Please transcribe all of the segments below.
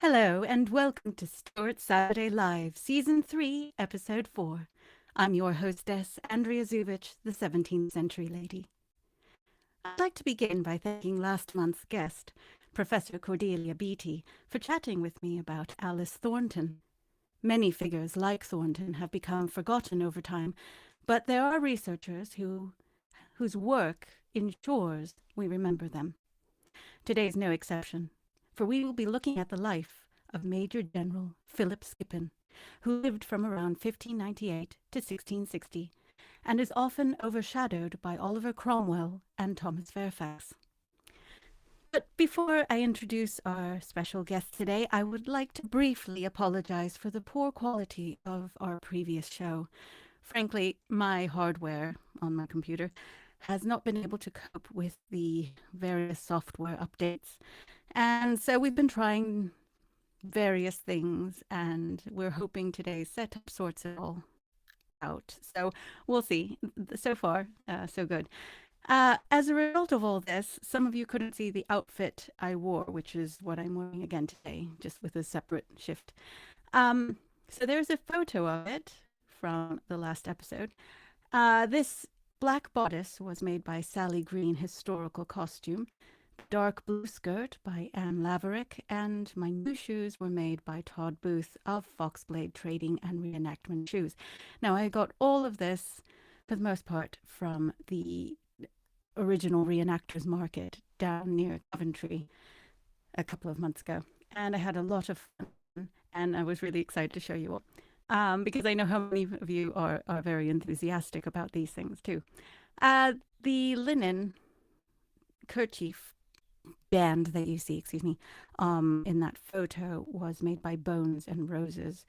Hello, and welcome to Stuart Saturday Live, Season 3, Episode 4. I'm your hostess, Andrea Zuvich, the 17th Century Lady. I'd like to begin by thanking last month's guest, Professor Cordelia Beattie, for chatting with me about Alice Thornton. Many figures like Thornton have become forgotten over time, but there are researchers whose work ensures we remember them. Today's no exception, for we will be looking at the life of Major General Philip Skippon, who lived from around 1598 to 1660, and is often overshadowed by Oliver Cromwell and Thomas Fairfax. But before I introduce our special guest today, I would like to briefly apologize for the poor quality of our previous show. Frankly, my hardware on my computer has not been able to cope with the various software updates. And so we've been trying various things, and we're hoping today's setup sorts it all out. So we'll see. So far, so good. As a result of all this, some of you couldn't see the outfit I wore, which is what I'm wearing again today, just with a separate shift. So there's a photo of it from the last episode. This black bodice was made by Sally Green Historical Costume, dark blue skirt by Anne Laverick, and my new shoes were made by Todd Booth of Foxblade Trading and Reenactment Shoes. Now, I got all of this, for the most part, from the original Reenactors Market down near Coventry a couple of months ago, and I had a lot of fun, and I was really excited to show you all. Because I know how many of you are very enthusiastic about these things too. The linen kerchief band that you see, in that photo was made by Bones and Roses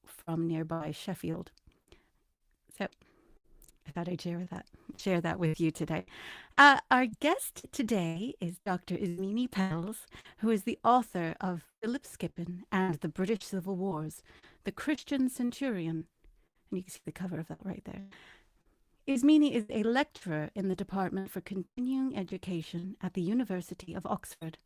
from nearby Sheffield. So I thought I'd share that with you today. Our guest today is Dr. Ismini Pells, who is the author of Philip Skippon and the British Civil Wars, The Christian Centurion. And you can see the cover of that right there. Ismini is a lecturer in the Department for Continuing Education at the University of Oxford.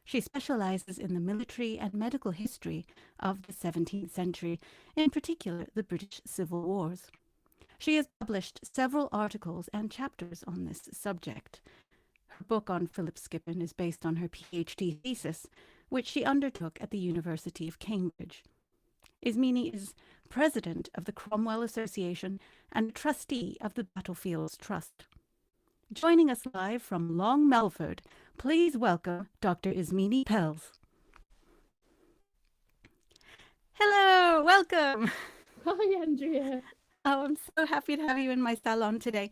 She specializes in the military and medical history of the 17th century, in particular the British Civil Wars. She has published several articles and chapters on this subject. Her book on Philip Skippon is based on her PhD thesis, which she undertook at the University of Cambridge. Ismini is president of the Cromwell Association and trustee of the Battlefields Trust. Joining us live from Long Melford, please welcome Dr. Ismini Pells. Hello, welcome. Hi, Andrea. Oh, I'm so happy to have you in my salon today.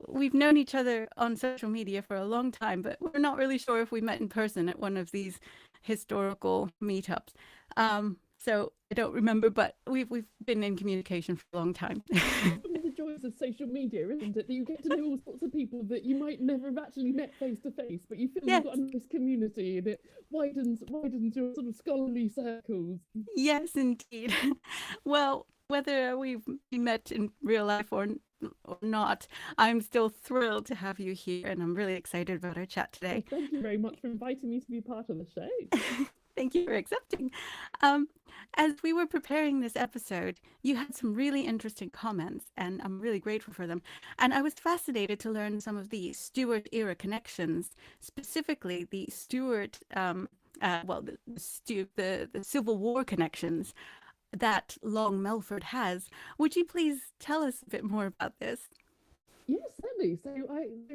We've known each other on social media for a long time, but we're not really sure if we met in person at one of these historical meetups. So I don't remember, but we've been in communication for a long time. One of the joys of social media, isn't it? That you get to know all sorts of people that you might never have actually met face to face, but you feel Yes. you've got a nice community and it widens your sort of scholarly circles. Yes, indeed. Well, whether we've met in real life or not, I'm still thrilled to have you here, and I'm really excited about our chat today. Thank you very much for inviting me to be part of the show. Thank you for accepting. As we were preparing this episode, you had some really interesting comments, and I'm really grateful for them. And I was fascinated to learn some of the Stuart era connections, specifically the Stuart, the Civil War connections that Long Melford has. Would you please tell us a bit more about this? Yes, certainly. So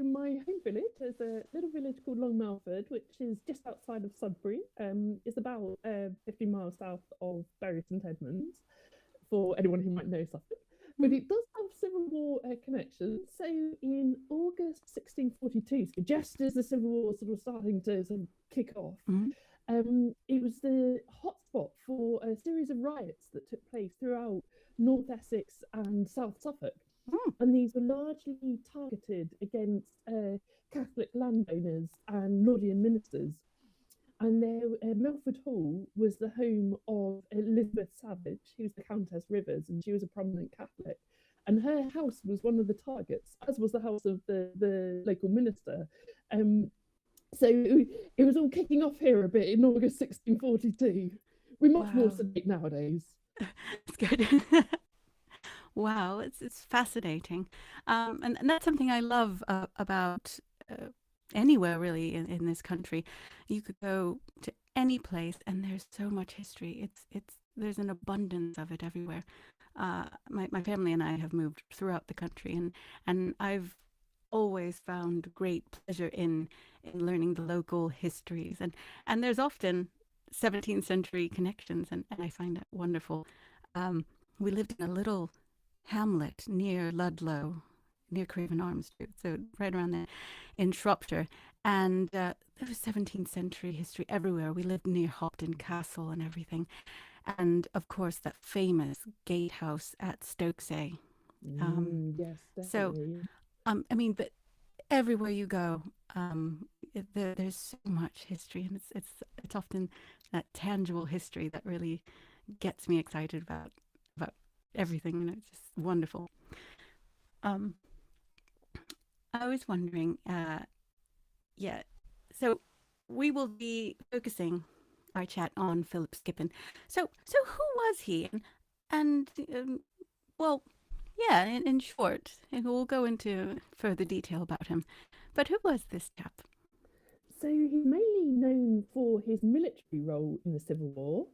my home village is a little village called Long Melford, which is just outside of Sudbury. It's about 50 miles south of Bury St Edmunds, for anyone who might know Suffolk. But it does have Civil War connections. So in August 1642, so just as the Civil War was sort of starting to sort of kick off, it was the hotspot for a series of riots that took place throughout North Essex and South Suffolk. And these were largely targeted against Catholic landowners and Laudian ministers. And Melford Hall was the home of Elizabeth Savage, who was the Countess Rivers, and she was a prominent Catholic. And her house was one of the targets, as was the house of the local minister. So it was all kicking off here a bit in August 1642. We're much more Wow. sedate nowadays. It's good. Wow, it's fascinating, and that's something I love about anywhere really in this country. You could go to any place, and there's so much history. It's there's an abundance of it everywhere. My family and I have moved throughout the country, and I've always found great pleasure in learning the local histories, and there's often 17th century connections, and I find that wonderful. Um, we lived in a little hamlet near Ludlow, near Craven Arms, so right around there in Shropshire. And there was 17th century history everywhere. We lived near Hopton Castle and everything. And of course, that famous gatehouse at Stokesay. Um, Yes, so, definitely. I mean, but everywhere you go, there's so much history, and it's often that tangible history that really gets me excited about everything. You know, it's just wonderful. Um, I was wondering, yeah, so we will be focusing our chat on Philip Skippon. So who was he? And well, yeah, in short, and we'll go into further detail about him. But who was this chap? So he's mainly known for his military role in the Civil War.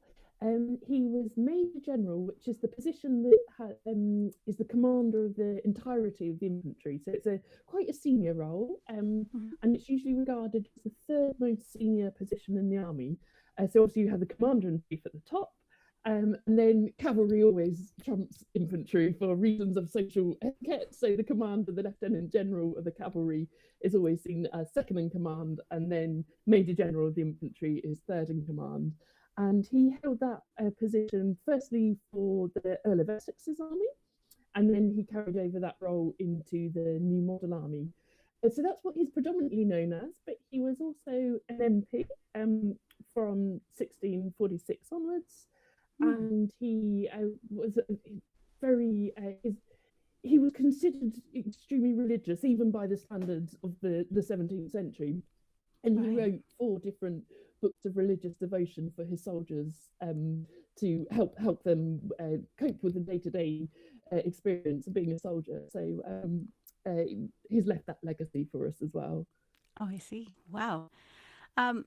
He was Major General, which is the position that is the commander of the entirety of the infantry. So it's a quite a senior role, Mhm. and it's usually regarded as the third most senior position in the army. So obviously you have the commander in chief at the top, and then cavalry always trumps infantry for reasons of social etiquette. So the commander, the lieutenant general of the cavalry, is always seen as second in command, and then Major General of the infantry is third in command. And he held that position firstly for the Earl of Essex's army, and then he carried over that role into the New Model Army. So that's what he's predominantly known as, but he was also an MP from 1646 onwards, Mm. and he was very he was considered extremely religious, even by the standards of the 17th century. And he Right. wrote four different books of religious devotion for his soldiers to help them cope with the day to day experience of being a soldier. So uh, he's left that legacy for us as well. Oh, I see. Wow. Um,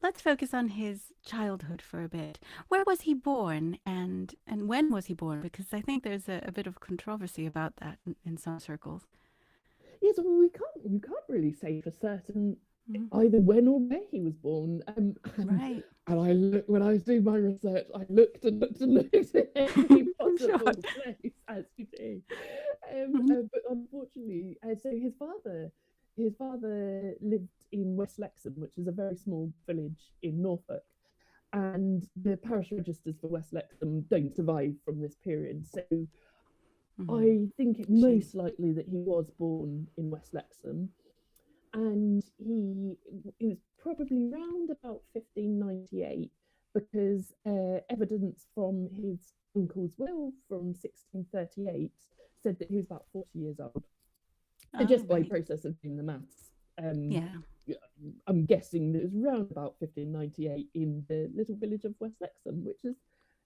let's focus on his childhood for a bit. Where was he born, and when was he born? Because I think there's a bit of controversy about that in some circles. Yes, well, we can't really say for certain Mhm. either when or where he was born. Right. And I look when I was doing my research, I looked and looked and looked at every Sure. possible place as you do. Mhm. But unfortunately, so his father lived in West Lexham, which is a very small village in Norfolk, and the parish registers for West Lexham don't survive from this period. So Mhm. I think it Shame. most likely that he was born in West Lexham, and he was probably around about 1598 because evidence from his uncle's will from 1638 said that he was about 40 years old. And Oh, just by right. process of doing the maths, um, Yeah. I'm guessing that it was around about 1598 in the little village of West Lexham, which is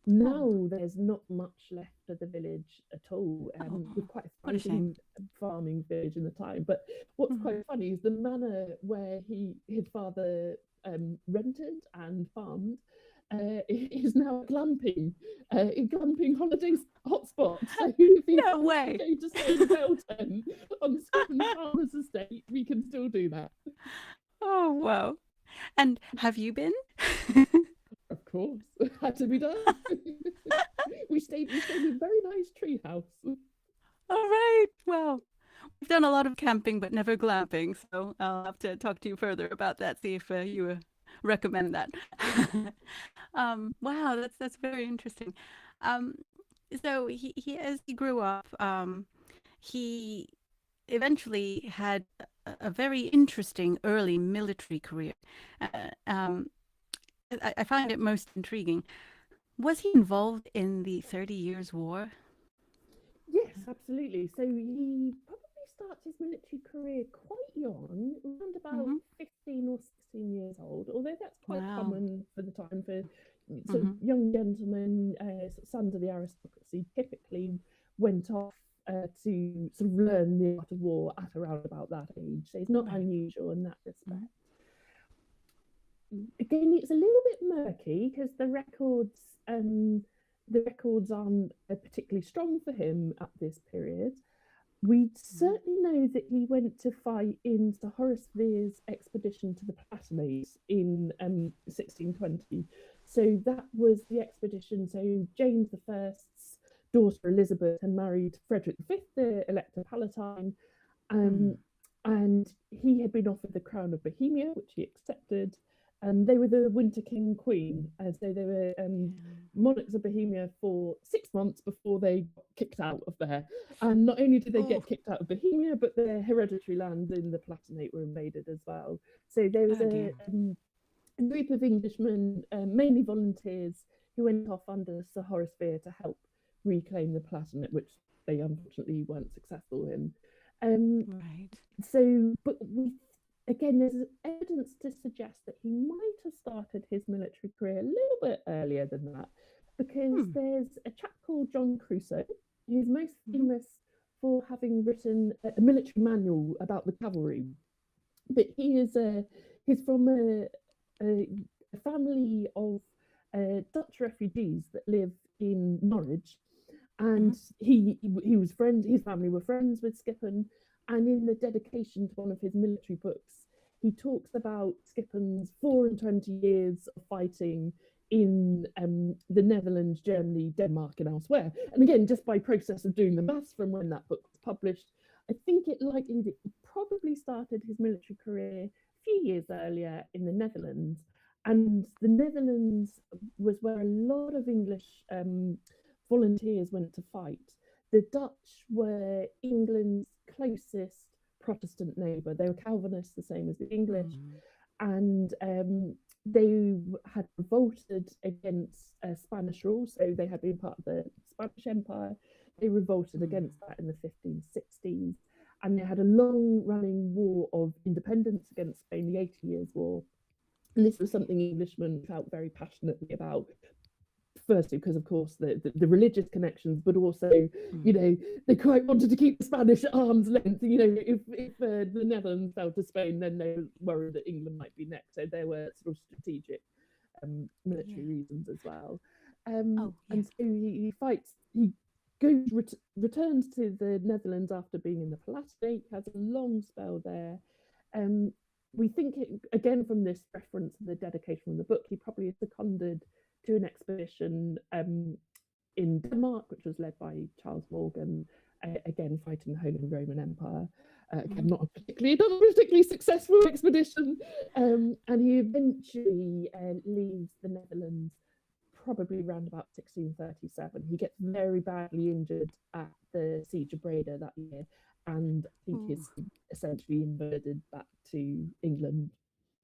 Oh. now there's not much left of the village at all. Oh. With quite a What a shame. thriving farming village in the time. But what's Mhm. quite funny is the manor where his father rented and farmed is now a glamping holidays hotspot. So if you No fancy way. going to stay in a bell tent on Skippon Farmers Estate, we can still do that. Oh, wow. And have you been? Of course, had to be done. we stayed in a very nice treehouse. All right. Well, we've done a lot of camping, but never glamping. So I'll have to talk to you further about that. See if you recommend that. Wow, that's very interesting. Um, so he as he grew up, he eventually had a very interesting early military career. Uh, um, I find it most intriguing. Was he involved in the 30 Years' War? Yes, absolutely. So he probably starts his military career quite young, around about Mm-hmm. 15 or 16 years old, although that's quite Wow. common for the time for sort Mm-hmm. of young gentlemen, sort of sons of the aristocracy, typically went off to sort of learn the art of war at around about that age. So it's not Right. unusual in that respect. Mm-hmm. Again, it's a little bit murky because the records aren't particularly strong for him at this period. We certainly know that he went to fight in Sir Horace Vere's expedition to the Palatinate in 1620. So that was the expedition. So James I's daughter Elizabeth had married Frederick V, the Elector Palatine, and he had been offered the crown of Bohemia, which he accepted. And they were the Winter King Queen, so they were monarchs of Bohemia for 6 months before they got kicked out of there. And not only did they get kicked out of Bohemia, but their hereditary lands in the Palatinate were invaded as well. So there was a group of Englishmen, mainly volunteers, who went off under Sir Horace Vere to help reclaim the Palatinate, which they unfortunately weren't successful in. Right. So, but again, there's evidence to suggest that he might have started his military career a little bit earlier than that, because there's a chap called John Crusoe, who's most famous for having written a military manual about the cavalry. But he's from a family of Dutch refugees that live in Norwich, and he was friends. His family were friends with Skippon. And in the dedication to one of his military books, he talks about Skippon's 24 years of fighting in the Netherlands, Germany, Denmark, and elsewhere. And again, just by process of doing the maths from when that book was published, I think it likely that he probably started his military career a few years earlier in the Netherlands. And the Netherlands was where a lot of English volunteers went to fight. The Dutch were England's closest Protestant neighbour. They were Calvinists, the same as the English, and they had revolted against Spanish rule. So they had been part of the Spanish Empire. They revolted against that in the 1560s, and they had a long-running war of independence against Spain, the 80 Years' War. And this was something Englishmen felt very passionately about. Firstly, because of course the religious connections, but also, they quite wanted to keep the Spanish at arm's length. If the Netherlands fell to Spain, then they were worried that England might be next. So there were sort of strategic military reasons as well. And so he fights. He returns to the Netherlands after being in the Palatinate. Has a long spell there. We think again from this reference to the dedication from the book, he probably is seconded to an expedition in Denmark, which was led by Charles Morgan, again fighting the Holy Roman Empire. Again, not a particularly successful expedition, and he eventually leaves the Netherlands probably around about 1637. He gets very badly injured at the Siege of Breda that year, and I think is essentially inverted back to England.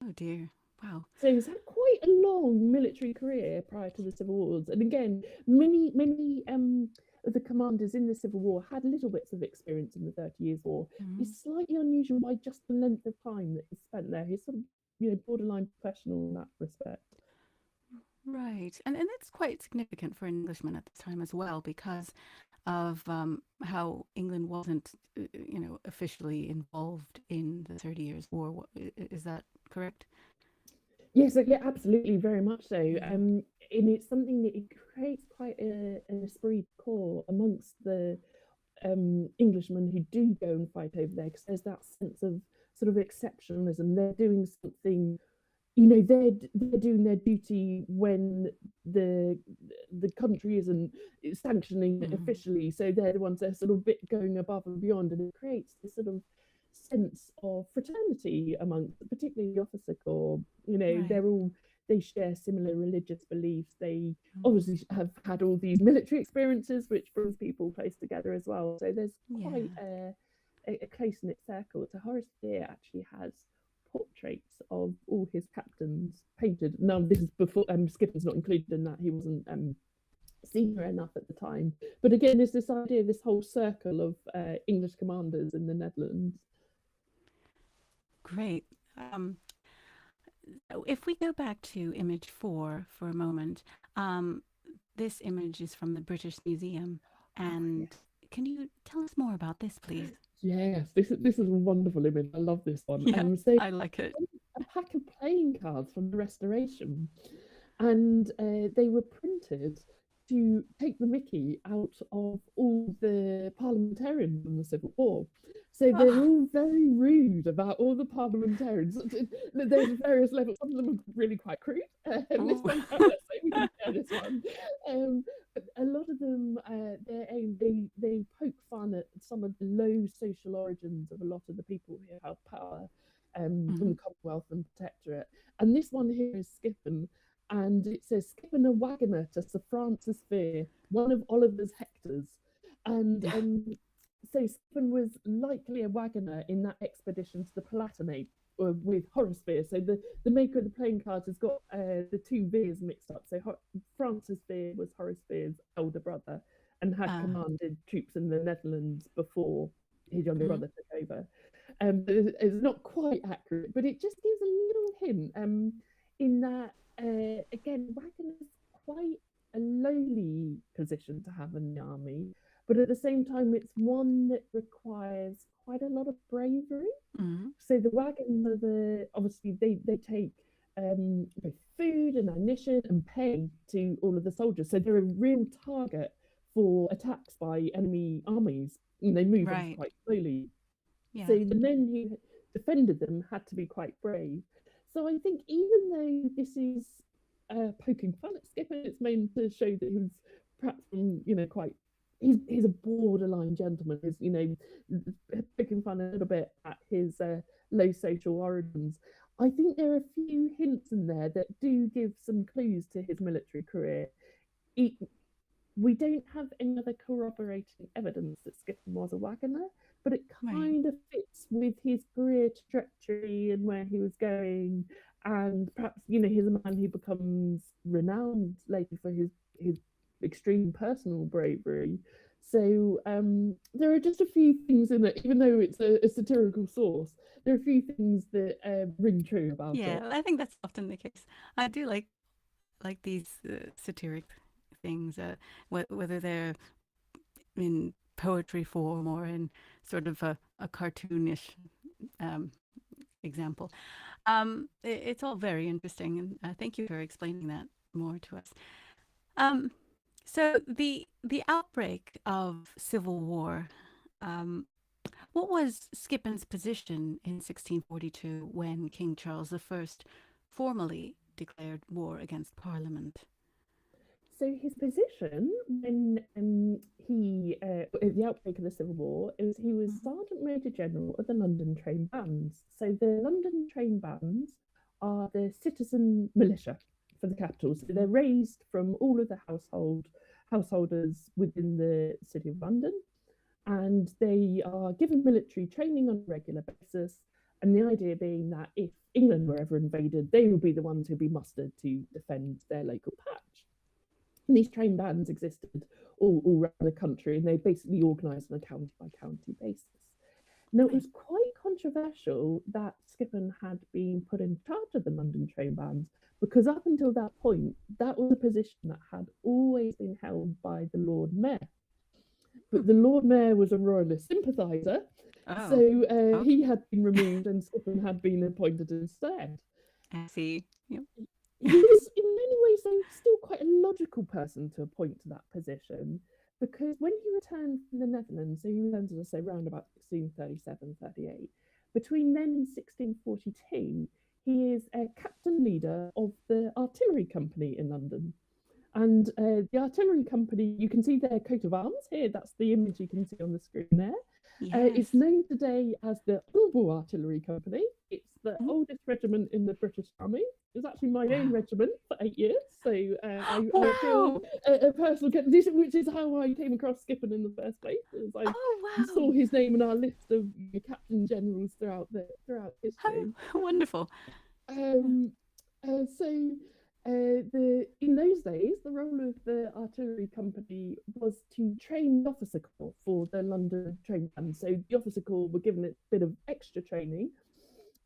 Oh dear. Wow. So he's had quite a long military career prior to the Civil Wars. And again, many of the commanders in the Civil War had little bits of experience in the 30 Years' War. He's slightly unusual by just the length of time that he's spent there. He's sort of, borderline professional in that respect. Right. And that's quite significant for an Englishman at this time as well, because of how England wasn't, officially involved in the 30 Years' War. Is that correct? Yes, yeah, absolutely, very much so. And it's something that it creates quite an esprit de corps amongst the Englishmen who do go and fight over there, because there's that sense of sort of exceptionalism. They're doing something, they're doing their duty when the country isn't sanctioning it officially. So they're the ones that are sort of a bit going above and beyond, and it creates this sort of sense of fraternity amongst particularly the officer corps. They share similar religious beliefs. They obviously have had all these military experiences, which brings people close together as well. So there's quite a close-knit circle. So Horace Vere actually has portraits of all his captains painted. Now this is before Skippon's not included in that. He wasn't senior enough at the time. But again, there's this idea, this whole circle of English commanders in the Netherlands. Great. If we go back to image 4 for a moment, this image is from the British Museum. And can you tell us more about this, please? Yes, this is a wonderful image. I love this one. Yeah, So I like it. a pack of playing cards from the Restoration, and they were printed to take the mickey out of all the parliamentarians in the Civil War. So they're all very rude about all the parliamentarians. There's various levels. Some of them are really quite crude. This one, let's say we can share this one. But a lot of them, they poke fun at some of the low social origins of a lot of the people who held power in the Commonwealth and Protectorate. And this one here is Skippon. And it says, Skippon a waggoner to Sir Francis Vere, one of Oliver's Hectors. And so Skippon was likely a waggoner in that expedition to the Palatinate with Horace Vere. So the maker of the playing cards has got the two Veres mixed up. So Francis Vere was Horace Vere's elder brother and had commanded troops in the Netherlands before his younger brother took over. It's not quite accurate, but it just gives a little hint in that, again, waggoner's quite a lowly position to have in the army, but at the same time, it's one that requires quite a lot of bravery. So the wagons are obviously they take both food and ammunition and pay to all of the soldiers. So they're a real target for attacks by enemy armies, and they move quite slowly. Yeah. So the men who defended them had to be quite brave. So I think even though this is poking fun at Skippon, it's meant to show that he was perhaps from, quite, he's a borderline gentleman. He's, poking fun a little bit at his low social origins. I think there are a few hints in there that do give some clues to his military career. We don't have any other corroborating evidence that Skippon was a waggoner, but it kind of fits with his career trajectory and where he was going. And perhaps, he's a man who becomes renowned later for his extreme personal bravery. So there are just a few things in it, even though it's a satirical source, there are a few things that ring true about it. Yeah, I think that's often the case. I do like these satiric things, whether they're in poetry form or in sort of a cartoonish example. It's all very interesting, and thank you for explaining that more to us. So the outbreak of civil war, what was Skippon's position in 1642 when King Charles I formally declared war against Parliament? So his position when at the outbreak of the Civil War is he was Sergeant Major General of the London Trained Bands. So the London Trained Bands are the citizen militia for the capital. So they're raised from all of the householders within the City of London, and they are given military training on a regular basis. And the idea being that if England were ever invaded, they would be the ones who'd be mustered to defend their local patch. And these trained bands existed all around the country, and they basically organised on a county-by-county basis. Now, it was quite controversial that Skippon had been put in charge of the London trained bands, because up until that point, that was a position that had always been held by the Lord Mayor. But the Lord Mayor was a royalist sympathiser, so he had been removed and Skippon had been appointed instead. I see. Yep. He was in many ways still quite a logical person to appoint to that position, because when he returned from the Netherlands, so he returned, as I say, around about 1637-38, between then and 1642, he is a captain leader of the artillery company in London. And the artillery company, you can see their coat of arms here, that's the image you can see on the screen there. Yes. It's known today as the Humble Artillery Company. It's the oldest regiment in the British Army. It was actually my own regiment for 8 years, so I feel a personal connection, which is how I came across Skippon in the first place. I saw his name in our list of captain generals throughout history. Oh, wonderful. So In those days, the role of the artillery company was to train the officer corps for the London train band. So the officer corps were given a bit of extra training,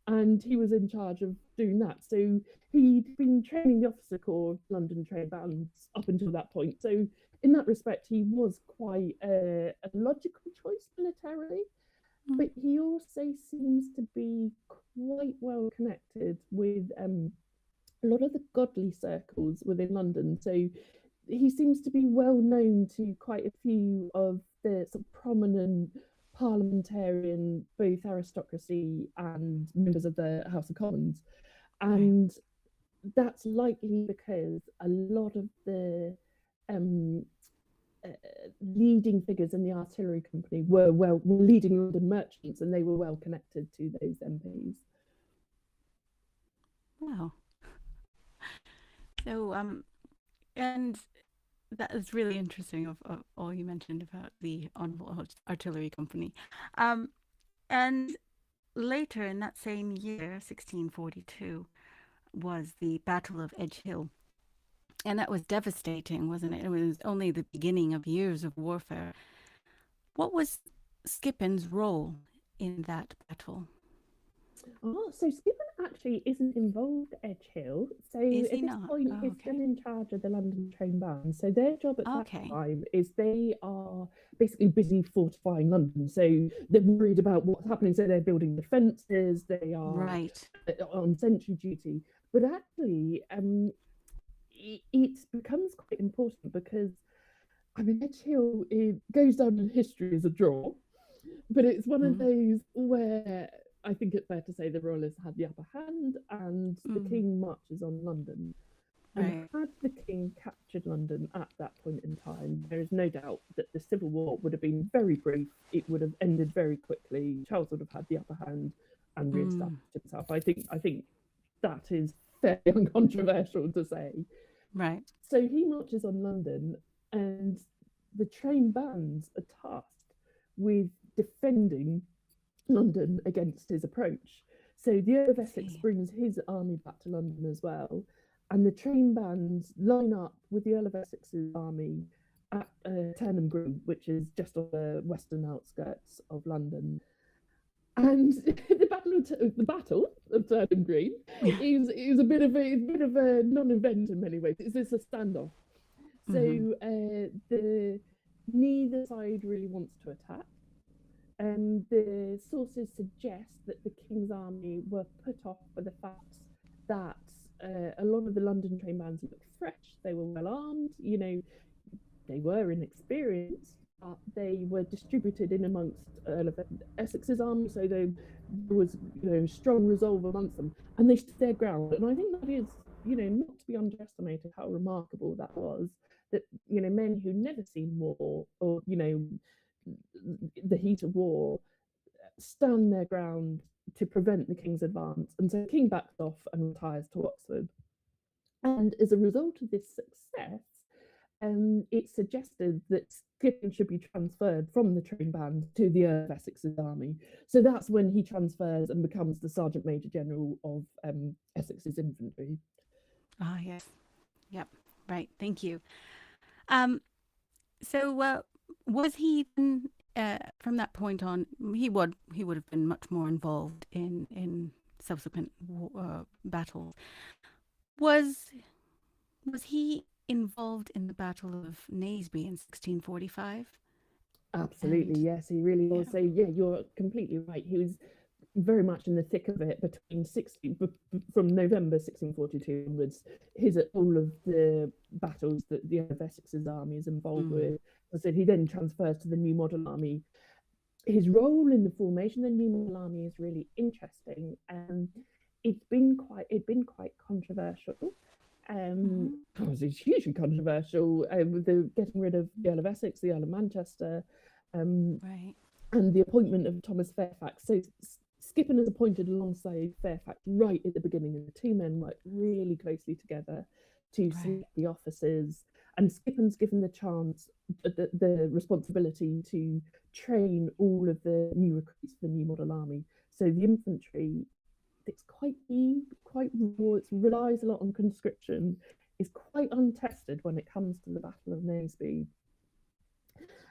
and he was in charge of doing that. So he'd been training the officer corps of London train bands up until that point. So in that respect, he was quite a logical choice militarily. But he also seems to be quite well connected with a lot of the godly circles within London. So he seems to be well known to quite a few of the sort of prominent parliamentarian, both aristocracy and members of the House of Commons. And that's likely because a lot of the leading figures in the artillery company were leading London merchants, and they were well connected to those MPs. Wow. So, and that is really interesting of all you mentioned about the Honourable Artillery Company. And later in that same year, 1642, was the Battle of Edge Hill. And that was devastating, wasn't it? It was only the beginning of years of warfare. What was Skippon's role in that battle? Oh, so Skippon actually isn't involved at Edge Hill. So Is at he this not? point, Oh, he's okay. still in charge of the London train band. So their job at that Okay. time is they are basically busy fortifying London. So they're worried about what's happening. So they're building defences. They are Right. on sentry duty. But actually, it becomes quite important because, I mean, Edge Hill, it goes down in history as a draw, but it's one of those where I think it's fair to say the Royalists had the upper hand, and the King marches on London. And had the King captured London at that point in time, there is no doubt that the Civil War would have been very brief. It would have ended very quickly. Charles would have had the upper hand and re-established himself. I think that is fairly uncontroversial to say. Right. So he marches on London, and the train bands are tasked with defending London against his approach. So the Earl of Essex brings his army back to London as well, and the train bands line up with the Earl of Essex's army at Turnham Green, which is just on the western outskirts of London. And the battle of Turnham Green is a bit of a non-event in many ways. It's a standoff. So neither side really wants to attack. The sources suggest that the King's army were put off by the fact that a lot of the London train bands looked fresh. They were well armed. You know, they were inexperienced. They were distributed in amongst Earl of Essex's army, so there was, strong resolve amongst them, and they stood their ground. And I think that is, not to be underestimated how remarkable that was. That men who'd never seen war or the heat of war stand their ground to prevent the King's advance, and so the King backs off and retires to Oxford. And as a result of this success, it suggested that Skippon should be transferred from the train band to the Earl of Essex's army. So that's when he transfers and becomes the Sergeant Major General of Essex's infantry. Ah, yes. Yep. Right. Thank you. So was he from that point on? He would have been much more involved in subsequent battles. Was he involved in the Battle of Naseby in 1645? Absolutely, yes, he really was. So yeah, you're completely right. He was very much in the thick of it from November 1642 onwards. He's at all of the battles that the Earl of Essex's army is involved with. I said he then transfers to the New Model Army. His role in the formation of the New Model Army is really interesting. It'd been quite controversial. It was hugely controversial with the getting rid of the Earl of Essex, the Earl of Manchester, and the appointment of Thomas Fairfax. So Skippon is appointed alongside Fairfax right at the beginning, and the two men work really closely together to select the officers. And Skippon's given the chance, the responsibility to train all of the new recruits for the New Model Army. So the infantry it's quite new, quite raw. It relies a lot on conscription. Is quite untested when it comes to the Battle of Naseby.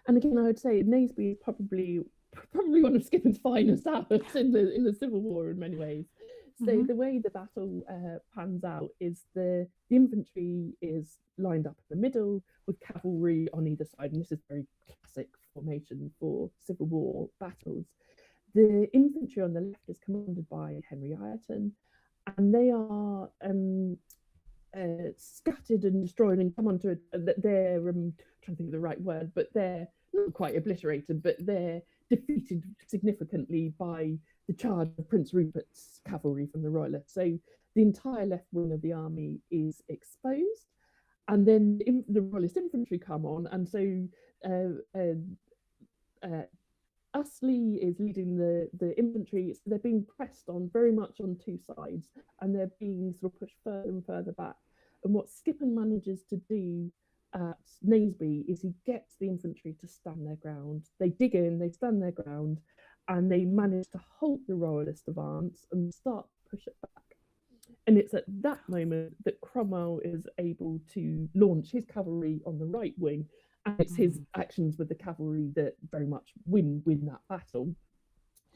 And again, I would say Naseby is probably one of Skippon's finest hours in the Civil War in many ways. So the way the battle pans out is the infantry is lined up in the middle with cavalry on either side, and this is very classic formation for Civil War battles. The infantry on the left is commanded by Henry Ireton, and they are scattered and destroyed and come onto they're trying to think of the right word, but they're not quite obliterated, but they're defeated significantly by the charge of Prince Rupert's cavalry from the Royalists. So the entire left wing of the army is exposed, and then the Royalist infantry come on, and so Astley is leading the infantry. So they're being pressed on very much on two sides, and they're being sort of pushed further and further back. And what Skippon manages to do at Naseby is he gets the infantry to stand their ground. They dig in, they stand their ground, and they manage to halt the Royalist advance and start to push it back. And it's at that moment that Cromwell is able to launch his cavalry on the right wing, and it's his actions with the cavalry that very much win that battle.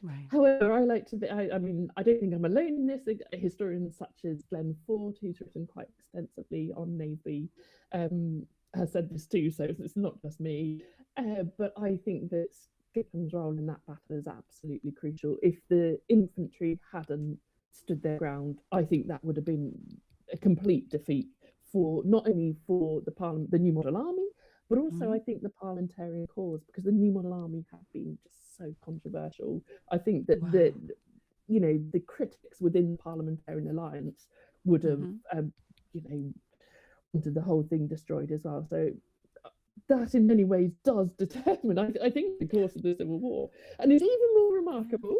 Right. However, I like to I mean, I don't think I'm alone in this. Historians such as Glenn Ford, who's written quite extensively on Naseby, has said this too, so it's not just me. But I think that Skippon's role in that battle is absolutely crucial. If the infantry hadn't stood their ground, I think that would have been a complete defeat for not only for the New Model Army, but also I think the parliamentarian cause, because the New Model Army had been just so controversial. I think that the critics within the Parliamentarian Alliance would have wanted the whole thing destroyed as well. So that in many ways does determine, I think, the course of the Civil War. And it's even more remarkable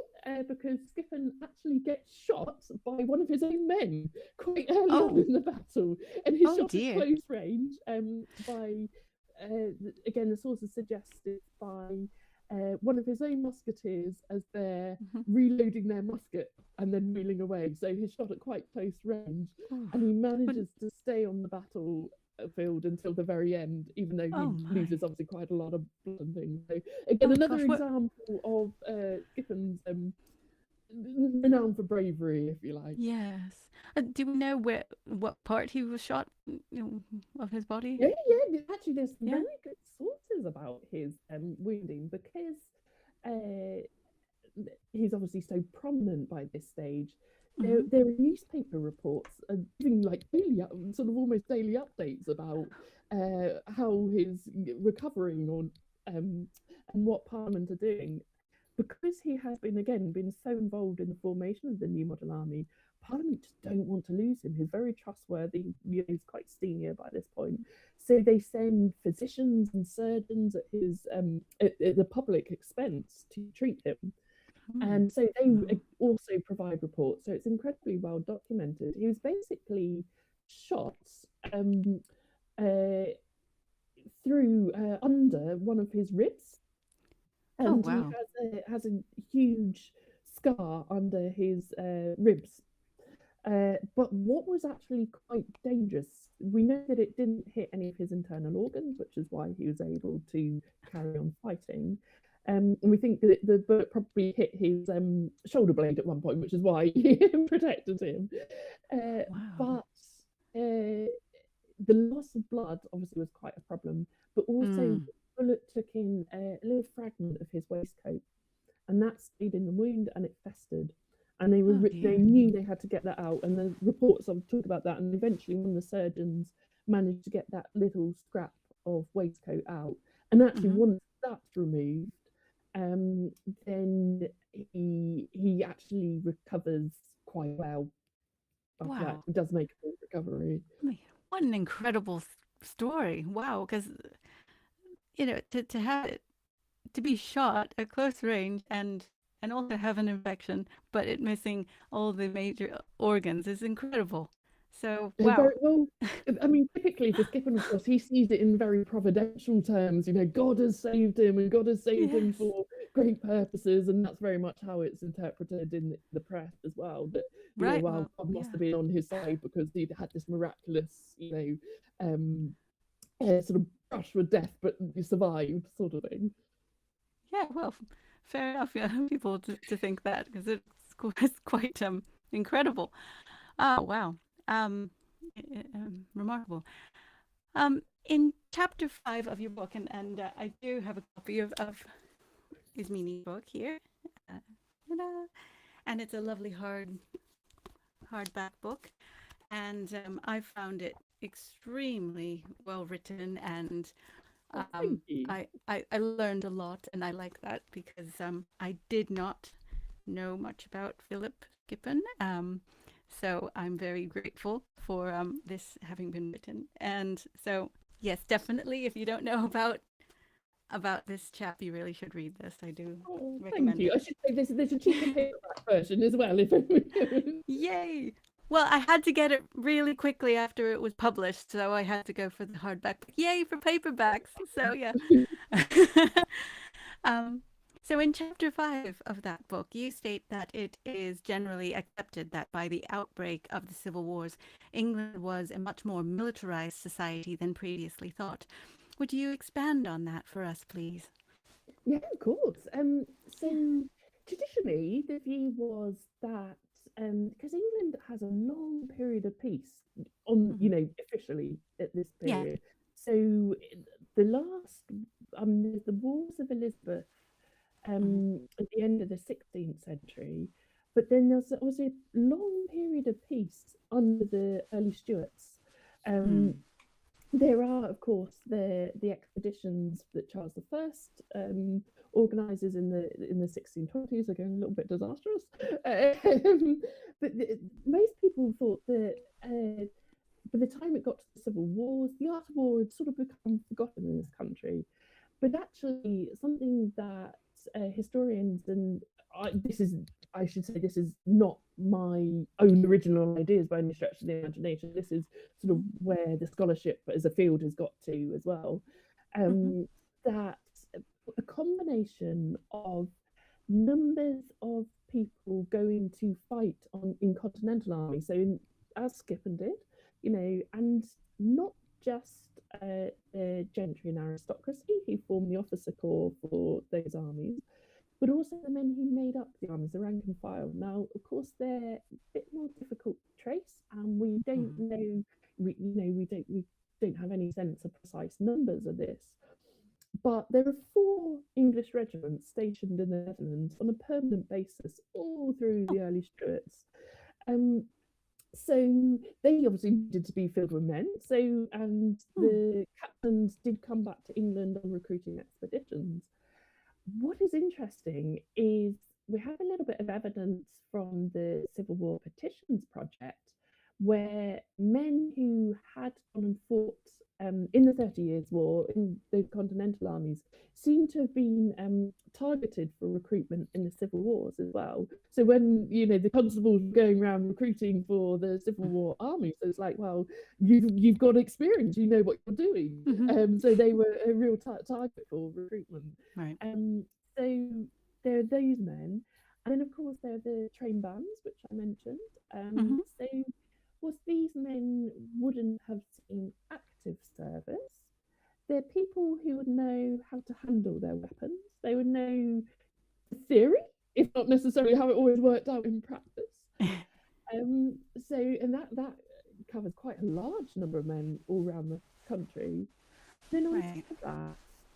because Skippon actually gets shot by one of his own men quite early on in the battle, and he's shot at close range by again, the sources suggest it by one of his own musketeers as they're reloading their musket and then wheeling away. So he's shot at quite close range, and he manages to stay on the battlefield until the very end, even though he loses obviously quite a lot of blood and things. So again, another example of Skippon's renowned for bravery, if you like. Yes. Do we know what part he was shot of his body? Yeah. Actually, there's very good sources about his wounding, because he's obviously so prominent by this stage. There are newspaper reports giving like sort of almost daily updates about how he's recovering and what Parliament are doing. Because he has been so involved in the formation of the New Model Army, Parliament just don't want to lose him. He's very trustworthy. He's quite senior by this point. So they send physicians and surgeons at his at the public expense to treat him. And so they also provide reports. So it's incredibly well documented. He was basically shot through under one of his ribs. And he has a huge scar under his ribs. But what was actually quite dangerous, we know that it didn't hit any of his internal organs, which is why he was able to carry on fighting. And we think that the bullet probably hit his shoulder blade at one point, which is why he protected him. But the loss of blood obviously was quite a problem, but also the bullet took in a little fragment of his waistcoat, and that stayed in the wound and it festered. And they knew they had to get that out, and the reports talk about that. And eventually, when the surgeons managed to get that little scrap of waistcoat out, and actually once that's removed, then he actually recovers quite well. After that, he does make a full recovery. What an incredible story! Wow, because to have it, to be shot at close range and also have an infection, but it missing all the major organs is incredible. So wow. Well, I mean, typically for Skippon, of course, he sees it in very providential terms. God has saved him, and God has saved him for great purposes, and that's very much how it's interpreted in the press as well. That Right. well, Well, God must yeah. have been on his side because he'd had this miraculous, sort of brush with death, but you survived, sort of thing. Yeah. Well, fair enough. Yeah, people to think that because it's quite incredible. Oh wow. Um, Remarkable. In chapter 5 of your book, and I do have a copy of Ismini's book here, uh, and it's a lovely hardback book, and I found it extremely well written, and Oh, thank you. I learned a lot, and I like that because I did not know much about Philip Skippon. So I'm very grateful for this having been written. And so, yes, definitely, if you don't know about this chap, you really should read this. I do Oh, thank recommend you. it. I should say there's a cheaper paperback version as well. If Yay! Well, I had to get it really quickly after it was published, so I had to go for the hardback. Yay for paperbacks! So yeah. um, so in chapter 5 of that book, you state that it is generally accepted that by the outbreak of the civil wars, England was a much more militarized society than previously thought. Would you expand on that for us, please? Yeah, of course. Yeah. So traditionally, the view was that because England has a long period of peace on, Mhm. officially at this Yeah. period. So the last, there's the Wars of Elizabeth Mhm. at the end of the 16th century, but then there's also a long period of peace under the early Stuarts. Um, Mm. there are, of course, the expeditions that Charles I organises in the 1620s are going a little bit disastrous. But most people thought that by the time it got to the civil wars, the art of war had sort of become forgotten in this country. But actually, something that historians and this is, I should say, this is not my own original ideas by any stretch of the imagination. This is sort of where the scholarship as a field has got to as well. Mhm. That a combination of numbers of people going to fight in continental armies, so as Skippon did, and not just the gentry and aristocracy who formed the officer corps for those armies, but also the men who made up the armies, the rank and file. Now, of course, they're a bit more difficult to trace, and we don't Mhm. know, we don't have any sense of precise numbers of this. But there are 4 English regiments stationed in the Netherlands on a permanent basis all through Oh. the early Stuarts. Um, so they obviously needed to be filled with men. So, and Mm. the captains did come back to England on recruiting expeditions. What is interesting is we have a little bit of evidence from the Civil War Petitions Project where men who had gone and fought in the 30 Years' War in the Continental armies seem to have been targeted for recruitment in the Civil Wars as well. So when the constables were going around recruiting for the Civil War army, so it's like, well, you've got experience, you know what you're doing. Mhm. So they were a real target for recruitment. Right. So there are those men, and then of course there are the train bands, which I mentioned. Mhm. So whilst these men wouldn't have seen active service, they're people who would know how to handle their weapons. They would know the theory, if not necessarily how it always worked out in practice. So and that covers quite a large number of men all around the country. Then on Right. top of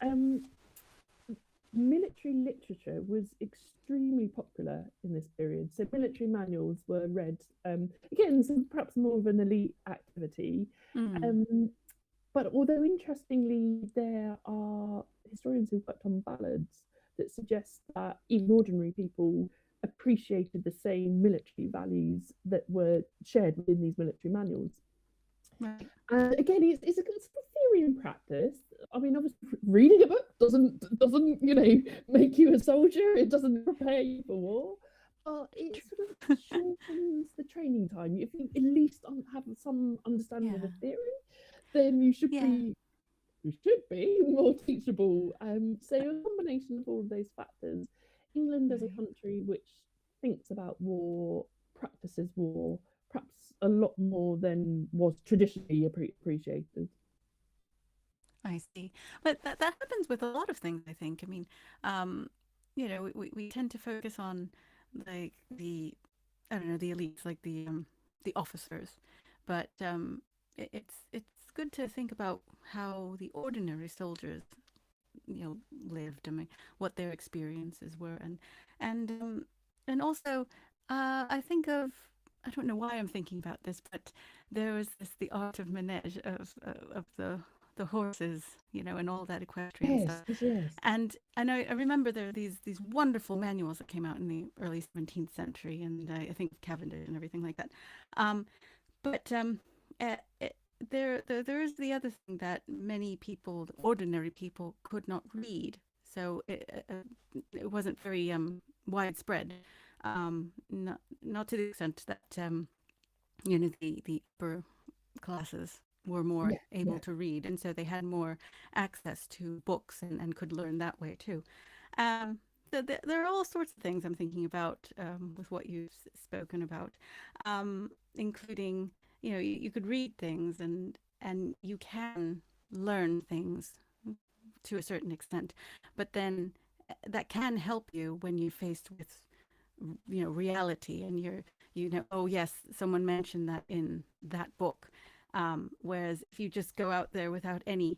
that, military literature was extremely popular in this period. So military manuals were read, again, so perhaps more of an elite activity. Mm. Um, but although interestingly, there are historians who've worked on ballads that suggest that even ordinary people appreciated the same military values that were shared within these military manuals. Right. Again, it's a good theory and practice. I mean, obviously, reading a book doesn't make you a soldier. It doesn't prepare you for war, but it sort of shortens the training time. If you at least have some understanding of Yeah. the theory, then you should Yeah. be more teachable. So a combination of all of those factors England as a Right. country which thinks about war, practices war, perhaps a lot more than was traditionally appreciated. I see. But that happens with a lot of things, I think. I mean, um, we tend to focus on like I don't know, the elites, like the officers, but it's good to think about how the ordinary soldiers, lived. I mean, what their experiences were, and and also, I think of. I don't know why I'm thinking about this, but there was this the art of manege of the horses, and all that equestrian Yes, stuff. yes, yes. And I remember there are these wonderful manuals that came out in the early 17th century, and I think Cavendish and everything like that. Um, but uh, it, there is the other thing that many people, ordinary people, could not read. So it wasn't very widespread. Not to the extent that the upper classes were more Yeah, able yeah. to read, and so they had more access to books and could learn that way too. Um, there are all sorts of things I'm thinking about with what you've spoken about, including you could read things and you can learn things to a certain extent, but then that can help you when you're faced with reality and oh yes, someone mentioned that in that book, whereas if you just go out there without any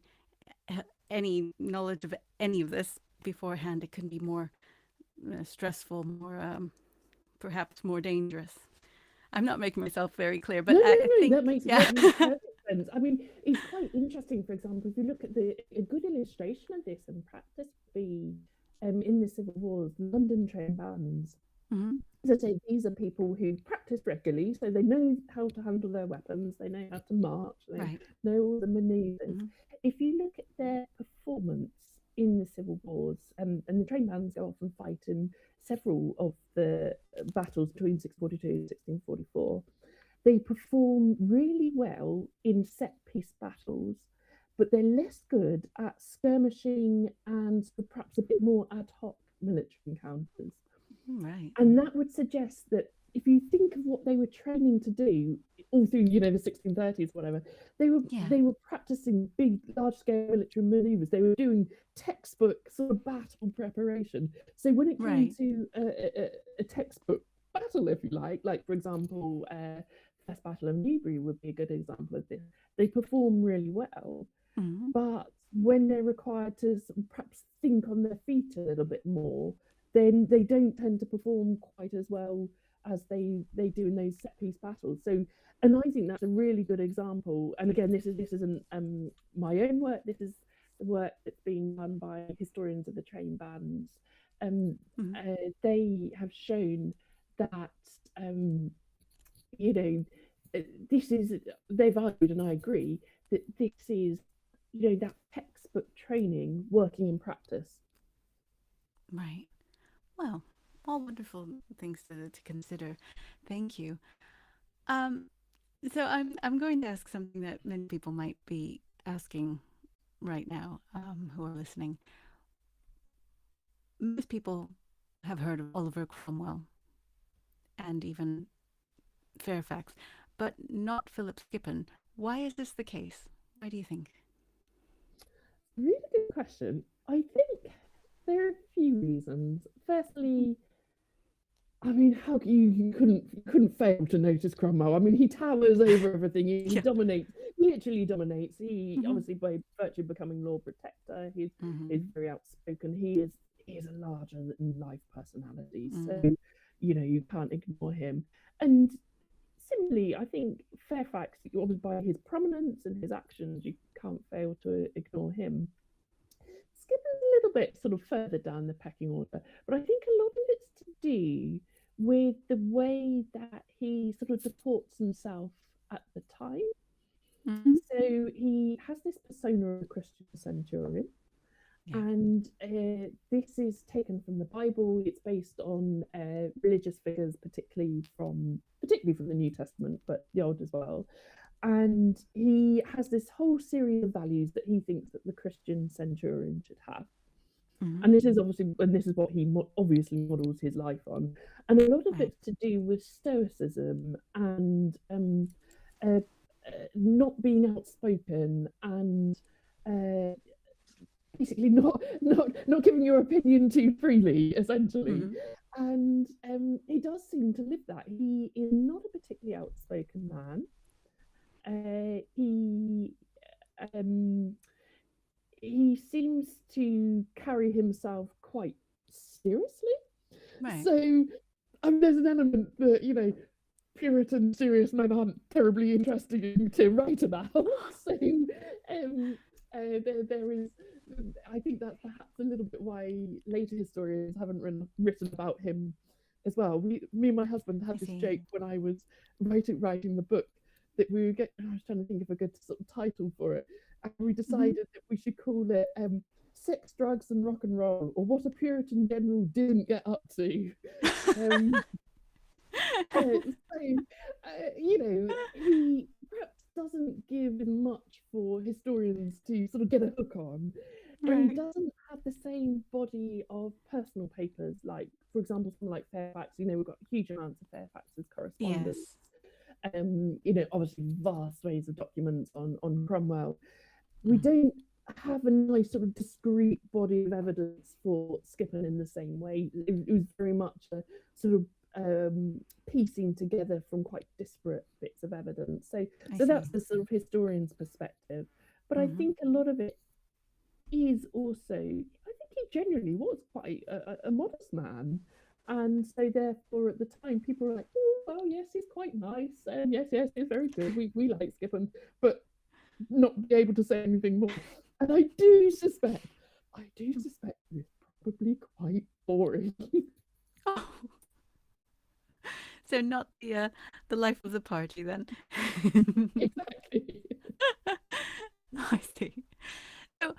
knowledge of any of this beforehand, it can be more stressful, more perhaps more dangerous. I'm not making myself very clear, No, but no, I no, think, yeah. that makes perfect sense. I mean, it's quite interesting, for example, if you look at a good illustration of this in practice would be in the Civil Wars, London train bands. Hmm. So say these are people who practice regularly, so they know how to handle their weapons, they know how to march, they Right. know all the manoeuvres. Hmm. If you look at their performance in the civil wars, and the train bands go off and fight in several of the battles between 642 and 1644, they perform really well in set piece battles, but they're less good at skirmishing and perhaps a bit more ad hoc military encounters. Right. And that would suggest that if you think of what they were training to do all through, the 1630s, whatever, they were Yeah. they were practicing big, large scale military maneuvers. They were doing textbook sort of battle preparation. So when it came Right. to a textbook battle, if you like for example, First Battle of Newbury would be a good example of this. They perform really well, Hmm. but when they're required to perhaps think on their feet a little bit more, then they don't tend to perform quite as well as they do in those set piece battles. So, and I think that's a really good example. And again, this isn't my own work. This is the work that's being done by historians of the train bands. Um, Hmm. they have shown that you know this is they've argued, and I agree that this is that textbook training working in practice. Right. Well, all wonderful things to consider. Thank you. Um, so I'm going to ask something that many people might be asking right now, who are listening. Most people have heard of Oliver Cromwell and even Fairfax, but not Philip Skippon. Why is this the case? Why do you think? Really good question. I think there are a few reasons. Firstly, I mean, how you couldn't fail to notice Cromwell. I mean, he towers over everything. He Yeah. dominates, he literally dominates. He Hmm. obviously, by virtue of becoming Lord Protector, he's Hmm. very outspoken. He is a larger than life personality. So, Hmm. you can't ignore him. And similarly, I think Fairfax, obviously by his prominence and his actions, you can't fail to ignore him. Skipping a little bit sort of further down the pecking order, but I think a lot of it's to do with the way that he sort of deports himself at the time. Hmm. So he has this persona of a Christian centurion, Yeah. and this is taken from the Bible. It's based on religious figures, particularly from the New Testament, but the Old as well. And he has this whole series of values that he thinks that the Christian centurion should have. Mm-hmm. And this is what he obviously models his life on, and a lot of Right. it's to do with stoicism and uh, not being outspoken and uh, basically not giving your opinion too freely, essentially. Mm-hmm. And he does seem to live that. He is not a particularly outspoken man. Um, he seems to carry himself quite seriously. Right. So there's an element that, Puritan serious men aren't terribly interesting to write about. So there is, I think that's perhaps a little bit why later historians haven't written about him as well. Me and my husband had this joke when I was writing the book that I was trying to think of a good sort of title for it, and we decided that we should call it Sex, Drugs and Rock and Roll, or What a Puritan General Didn't Get Up To. He perhaps doesn't give much for historians to sort of get a hook on, and he doesn't have the same body of personal papers, like, for example, something like Fairfax. We've got huge amounts of Fairfax's correspondence. Obviously vast swathes of documents on Cromwell. We don't have a nice sort of discrete body of evidence for Skippon in the same way. It was very much a sort of piecing together from quite disparate bits of evidence. So that's the sort of historian's perspective. But I think a lot of it is also, I think he genuinely was quite a modest man. And so therefore at the time people were like, oh, well, yes, he's quite nice, and yes, he's very good. We like Skippon, but not be able to say anything more. And I do suspect he's probably quite boring. Oh. So not the life of the party then. Exactly. I see. So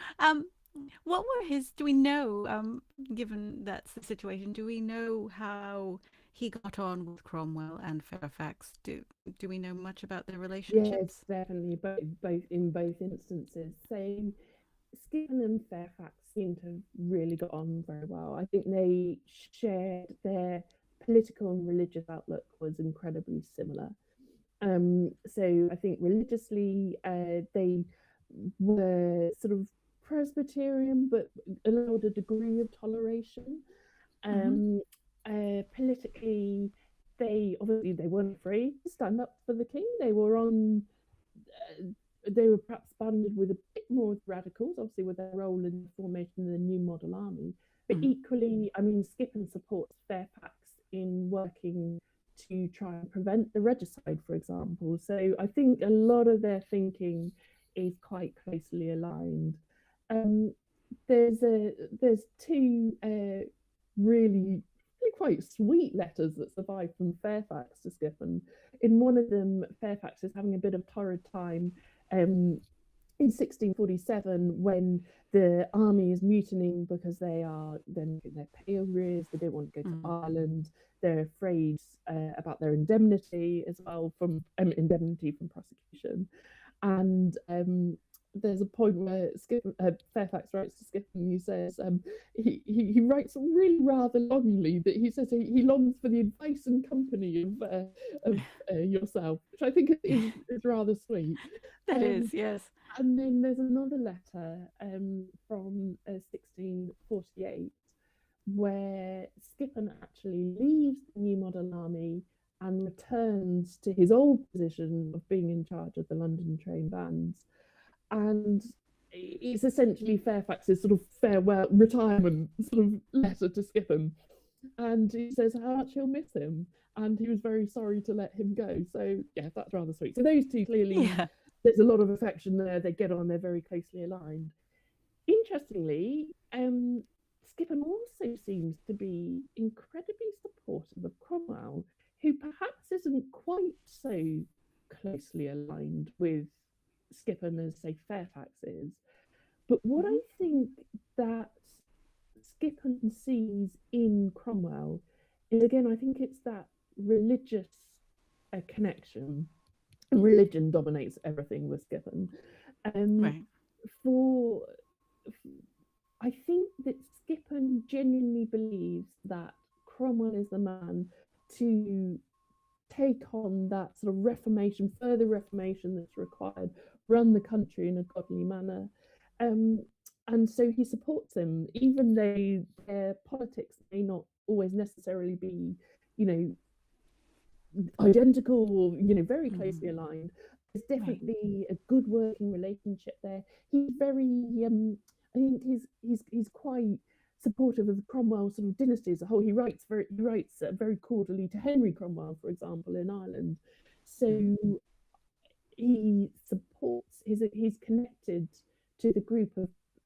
what were his, do we know, given that's the situation, do we know how he got on with Cromwell and Fairfax? Do we know much about their relationships? Yes, definitely, in both instances. So Skippon and Fairfax seem to have really got on very well. I think they shared their political and religious outlook was incredibly similar. So I think religiously, they were sort of Presbyterian, but allowed a degree of toleration. Politically, they weren't afraid to stand up for the king. They were perhaps banded with a bit more of the radicals, obviously with their role in the formation of the new model army. But equally, Skippon supports Fairfax in working to try and prevent the regicide, for example. So I think a lot of their thinking is quite closely aligned. There's two really quite sweet letters that survive from Fairfax to Skippon. In one of them, Fairfax is having a bit of torrid time in 1647 when the army is mutinying because they're their pay arrears, they don't want to go to Ireland, they're afraid about their indemnity as well, from indemnity from prosecution. And there's a point where Fairfax writes to Skippon, he says he writes really rather longingly that he says he longs for the advice and company of yourself, which I think is rather sweet. That is, yes. And then there's another letter from 1648 where Skippon actually leaves the new model army and returns to his old position of being in charge of the London train bands. And it's essentially Fairfax's sort of farewell retirement sort of letter to Skippon. And he says how much he'll miss him. And he was very sorry to let him go. So, yeah, that's rather sweet. So those two clearly, there's a lot of affection there. They get on, they're very closely aligned. Interestingly, Skippon also seems to be incredibly supportive of Cromwell, who perhaps isn't quite so closely aligned with Skippon as, say, Fairfax is. But what I think that Skippon sees in Cromwell is, again, I think it's that religious connection. Religion dominates everything with Skippon. I think that Skippon genuinely believes that Cromwell is the man to take on that sort of reformation, further reformation that's required, run the country in a godly manner. And so he supports him, even though their politics may not always necessarily be, you know, identical or, you know, very closely aligned. There's definitely a good working relationship there. He's very, I think he's quite supportive of the Cromwell sort of dynasty as a whole. He writes very cordially to Henry Cromwell, for example, in Ireland. So he supports. He's connected to the group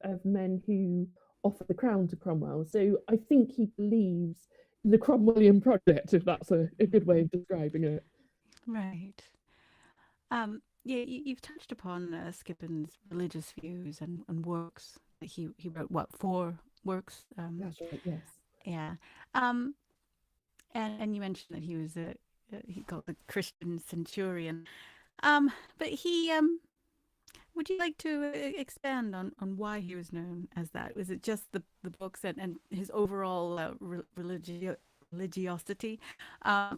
of men who offer the crown to Cromwell. So I think he believes the Cromwellian project, if that's a good way of describing it. Right. Yeah, you've touched upon Skippon's religious views and works. He wrote what, 4 works? That's right. Yes. Yeah. And you mentioned that he was he called the Christian Centurion. But he would you like to expand on why he was known as that? Was it just the books and his overall religiosity,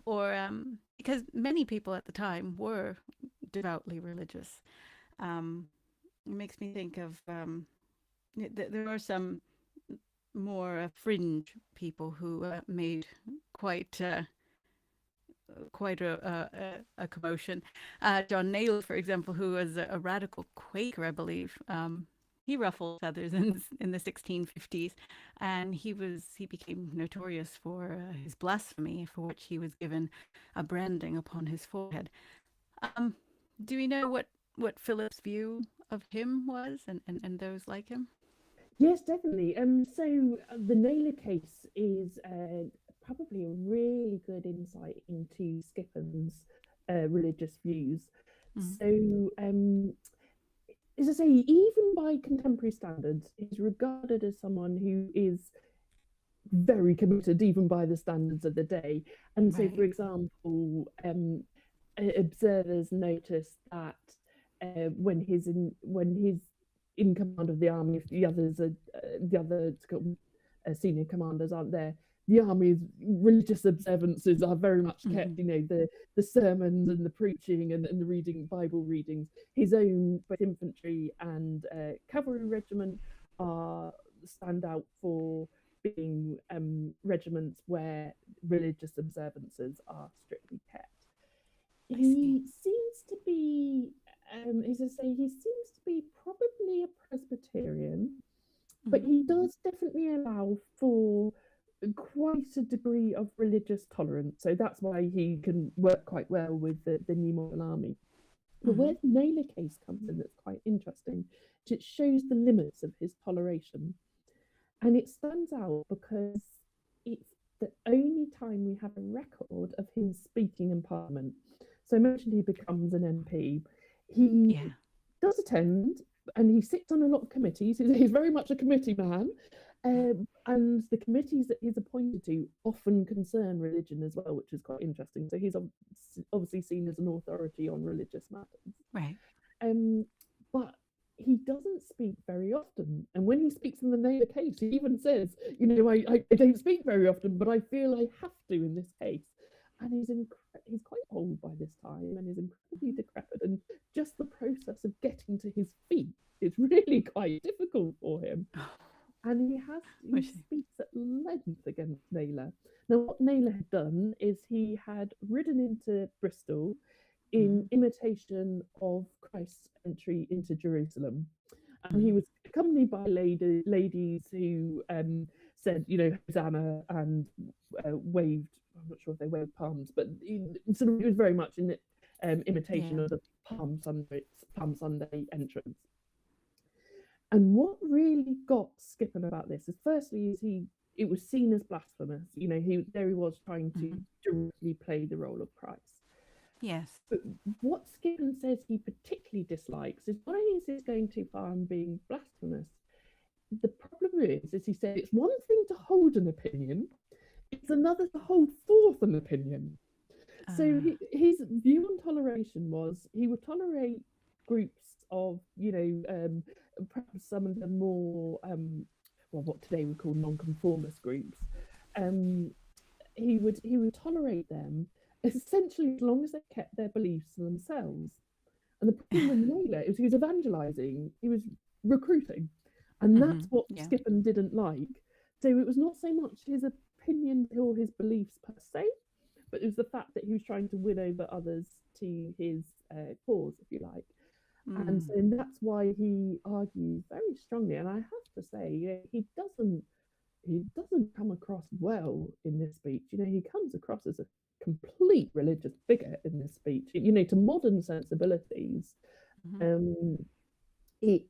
or because many people at the time were devoutly religious? It makes me think of there are some more fringe people who made quite a commotion. John Naylor, for example, who was a radical Quaker, I believe. He ruffled feathers in the 1650s, and he became notorious for his blasphemy, for which he was given a branding upon his forehead. Do we know what Philip's view of him was, and those like him? Yes, definitely. So the Naylor case is probably a really good insight into Skippon's religious views. So, as I say, even by contemporary standards, he's regarded as someone who is very committed, even by the standards of the day. And so, for example, observers notice that when he's in command of the army, if the other senior commanders aren't there, the army's religious observances are very much kept. You know, the sermons and the preaching and the reading, Bible readings. His own both infantry and cavalry regiment stand out for being regiments where religious observances are strictly kept. He seems to be, as I say, he seems to be probably a Presbyterian, but he does definitely allow for quite a degree of religious tolerance. So that's why he can work quite well with the New Model Army. But where the Naylor case comes in, that's quite interesting. It shows the limits of his toleration. And it stands out because it's the only time we have a record of him speaking in Parliament. So I mentioned he becomes an MP. He does attend, and he sits on a lot of committees. He's very much a committee man. And the committees that he's appointed to often concern religion as well, which is quite interesting. So he's obviously seen as an authority on religious matters. Right. But he doesn't speak very often. And when he speaks in the Naylor case, he even says, you know, I don't speak very often, but I feel I have to in this case. And he's quite old by this time, and he's incredibly decrepit. And just the process of getting to his feet is really quite difficult for him. And he speaks at length against Naylor. Now, what Naylor had done is he had ridden into Bristol in imitation of Christ's entry into Jerusalem. And he was accompanied by ladies who said, you know, Hosanna, and waved, I'm not sure if they waved palms, but it was very much in imitation of the Palm Sunday entrance. And what really got Skippon about this is, firstly, it was seen as blasphemous. You know, he was trying to directly play the role of Christ. Yes. But what Skippon says he particularly dislikes is, not only is this going too far and being blasphemous, the problem is he said, it's one thing to hold an opinion, it's another to hold forth an opinion. So his view on toleration was he would tolerate groups of, you know, perhaps some of the more what today we call nonconformist groups, he would tolerate them essentially as long as they kept their beliefs to themselves. And the problem with Naylor is he was evangelizing, he was recruiting, and that's what Skippon didn't like. So it was not so much his opinion or his beliefs per se, but it was the fact that he was trying to win over others to his cause, if you like. And so that's why he argues very strongly. And I have to say, he doesn't come across well in this speech. He comes across as a complete religious figure in this speech. To modern sensibilities, it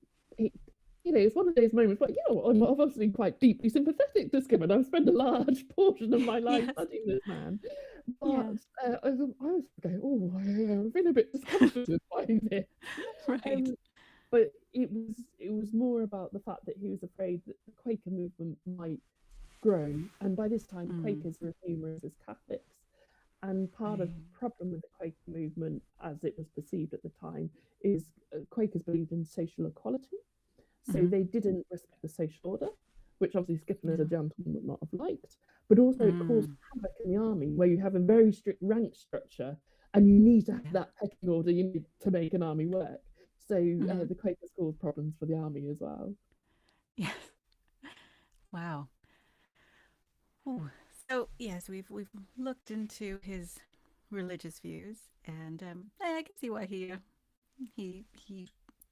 it's one of those moments where I'm obviously quite deeply sympathetic to Skippon. I've spent a large portion of my life studying this man, but I was going, I feel a bit discomforted by this. Right. But it was more about the fact that he was afraid that the Quaker movement might grow, and by this time Quakers were as numerous as Catholics. And part of the problem with the Quaker movement, as it was perceived at the time, is Quakers believed in social equality. So they didn't respect the social order, which obviously Skippon as a gentleman would not have liked. But also it caused havoc in the army, where you have a very strict rank structure, and you need to have that pecking order you need to make an army work. So the Quakers caused problems for the army as well. Yes. Wow. Ooh. So yes, we've looked into his religious views, and I can see why he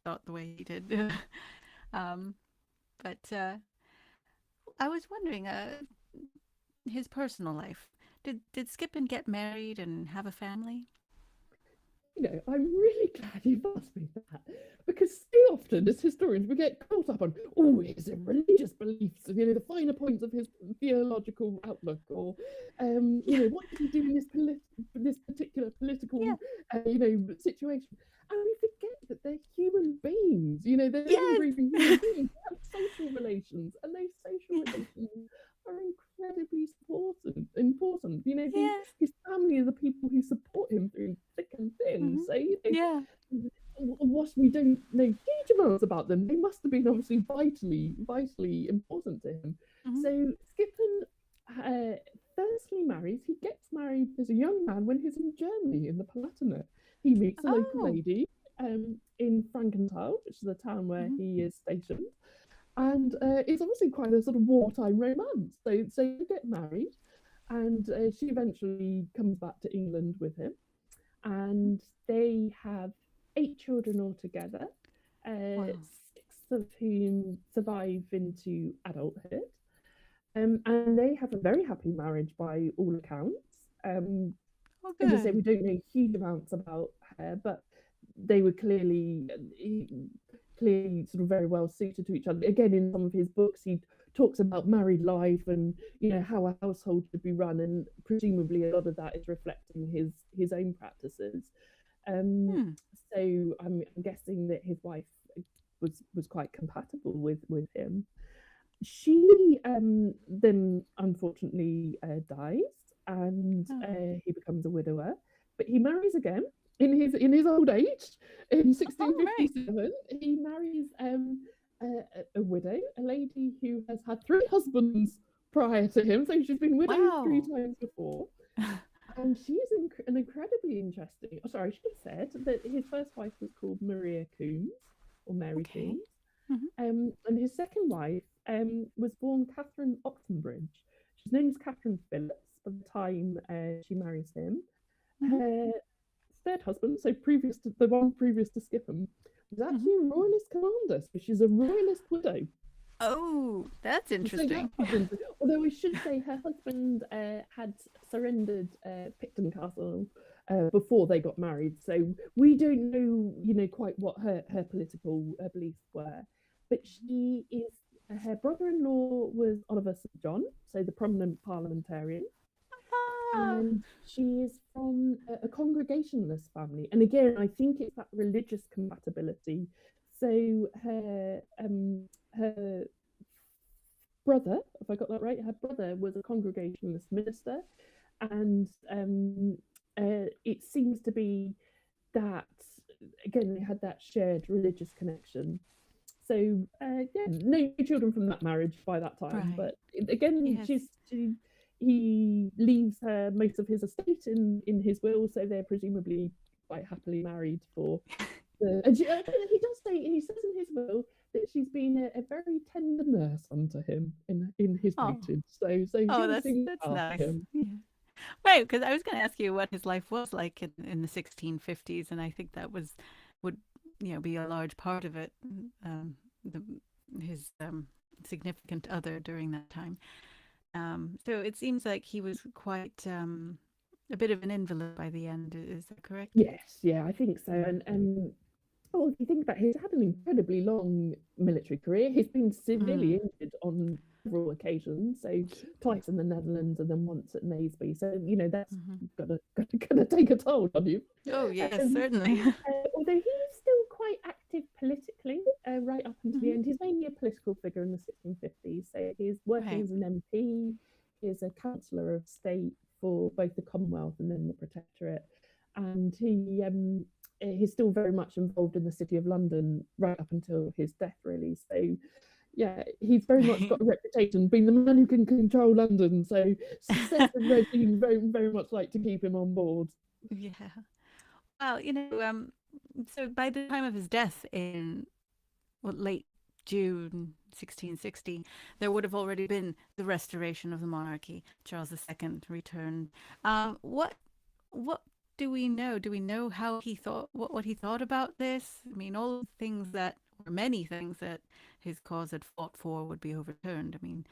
thought the way he did. But I was wondering, his personal life. Did Skippon get married and have a family? I'm really glad you've asked me that, because so often as historians we get caught up on his religious beliefs, the finer points of his theological outlook, or what did he do in this particular political situation, and we forget that they're human beings. They're living, breathing human beings. They have social relations, and those social relations are incredibly important. His family are the people who support him through thick and thin. So whilst we don't know huge amounts about them, they must have been obviously vitally important to him. So Skippon firstly marries. He gets married as a young man when he's in Germany, in the Palatinate. He meets a local lady in Frankenthal, which is the town where he is stationed. And it's obviously quite a sort of wartime romance. So they get married, and she eventually comes back to England with him, and they have 8 children altogether, 6 of whom survive into adulthood. And they have a very happy marriage by all accounts. As I say, we don't know huge amounts about her, but they were clearly sort of very well suited to each other. Again, in some of his books, he talks about married life and how a household should be run, and presumably a lot of that is reflecting his own practices. So I'm guessing that his wife was quite compatible with him. She then unfortunately dies, and he becomes a widower, but he marries again in his old age. In 1657, he marries a widow, a lady who has had 3 husbands prior to him, so she's been widowed 3 times before. And she's an incredibly interesting. Oh, sorry, I should have said that his first wife was called Maria Coombs, or Mary Coombs, and his second wife was born Catherine Oxenbridge. She's known as Catherine Phillips by the time she marries him. Her third husband, so the one previous to Skippon, was actually a royalist commander, so she's a royalist widow. Oh, that's interesting. So although I should say her husband had surrendered Picton Castle before they got married, so we don't know, quite what her political beliefs were. But her brother-in-law was Oliver St. John, so the prominent parliamentarian. And she is from a Congregationalist family. And again, I think it's that religious compatibility. So her brother, if I got that right, her brother was a Congregationalist minister. And it seems to be that, again, they had that shared religious connection. So yeah, no children from that marriage by that time. Right. But again, Yes. he leaves her most of his estate in his will, so they're presumably quite happily married for and he does say, he says in his will that she's been a very tender nurse unto him in his Oh. dotage. So Oh, he'll sing that's after nice. him. Yeah. Right, because I was going to ask you what his life was like in the 1650s, and I think that would be a large part of it. The, his significant other during that time. So it seems like he was quite a bit of an invalid by the end. Is that correct? Yes, yeah, I think so. Mm. And well, if you think about it, he's had an incredibly long military career. He's been severely injured on several occasions, so twice in the Netherlands and then once at Naseby. So that's gonna take a toll on you. Oh yes, certainly. Although he's still quite active politically right up until the end. He's mainly a political figure in the 1650s. So he's working as an MP. He's a councillor of state for both the Commonwealth and then the Protectorate, and he's still very much involved in the City of London right up until his death, really. So yeah, he's very much got a reputation being the man who can control London. So success and regime very, very much like to keep him on board. Yeah. Well, so by the time of his death in late June 1660, there would have already been the restoration of the monarchy. Charles II returned. What do we know? Do we know how he thought, what he thought about this? I mean, all the things that, or many things that his cause had fought for would be overturned. I mean,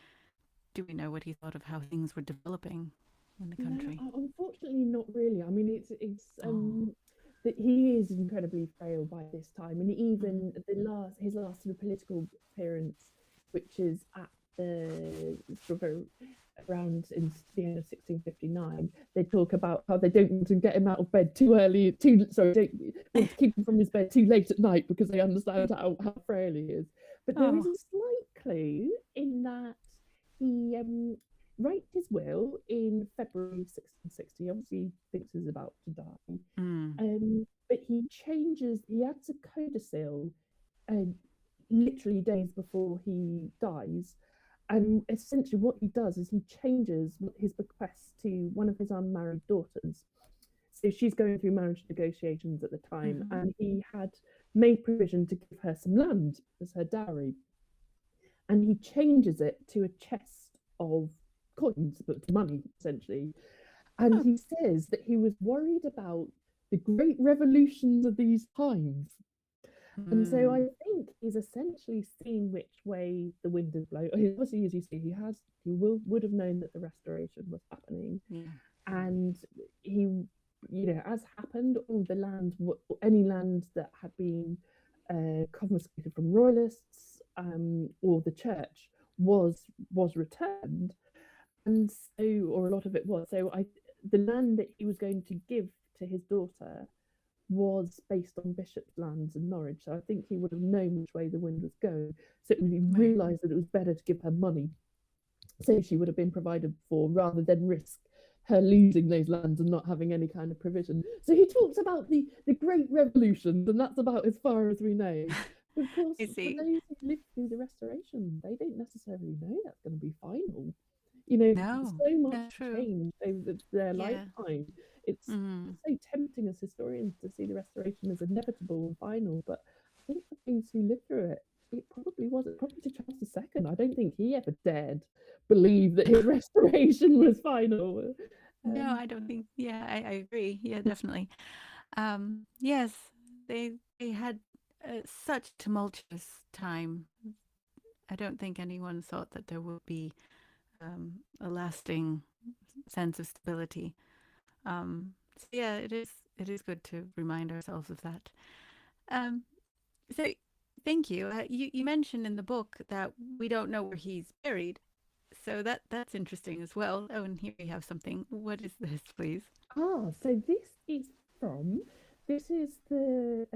do we know what he thought of how things were developing in the country? No, unfortunately, not really. I mean, it's that he is incredibly frail by this time, and even his last sort of political appearance, which is at the sort of around in the end of 1659, they talk about how they don't want to get him out of bed too early, don't want to keep him from his bed too late at night because they understand how frail he is. But there is a slight clue in that he writes his will in February 1660. Obviously, he thinks he's about to die. But he adds a codicil literally days before he dies. And essentially what he does is he changes his bequest to one of his unmarried daughters. So she's going through marriage negotiations at the time, and he had made provision to give her some land as her dowry. And he changes it to a chest of coins, but money, essentially. And he says that he was worried about the great revolutions of these times. And so I think he's essentially seen which way the wind is blowing. Obviously, as you see, he would have known that the restoration was happening. And he, as happened, all the land, any land that had been confiscated from royalists or the church was returned. And so, or a lot of it was. So the land that he was going to give to his daughter was based on Bishop's lands in Norwich. So I think he would have known which way the wind was going. So he realised that it was better to give her money, so she would have been provided for, rather than risk her losing those lands and not having any kind of provision. So he talks about the great revolutions, and that's about as far as we know. But of course, for those who lived through the Restoration, they don't necessarily know that's going to be final. So much change over their lifetime. It's so tempting as historians to see the Restoration as inevitable and final, but I think for those who lived through it, it probably wasn't. Probably to Charles II, I don't think he ever dared believe that his Restoration was final. No, I don't think. Yeah, I agree. Yeah, definitely. Yes, they had such tumultuous time. I don't think anyone thought that there would be a lasting sense of stability. So yeah, it is good to remind ourselves of that. So thank you. You mentioned in the book that we don't know where he's buried, so that's interesting as well. Oh, and here we have something. What is this, please? So this is the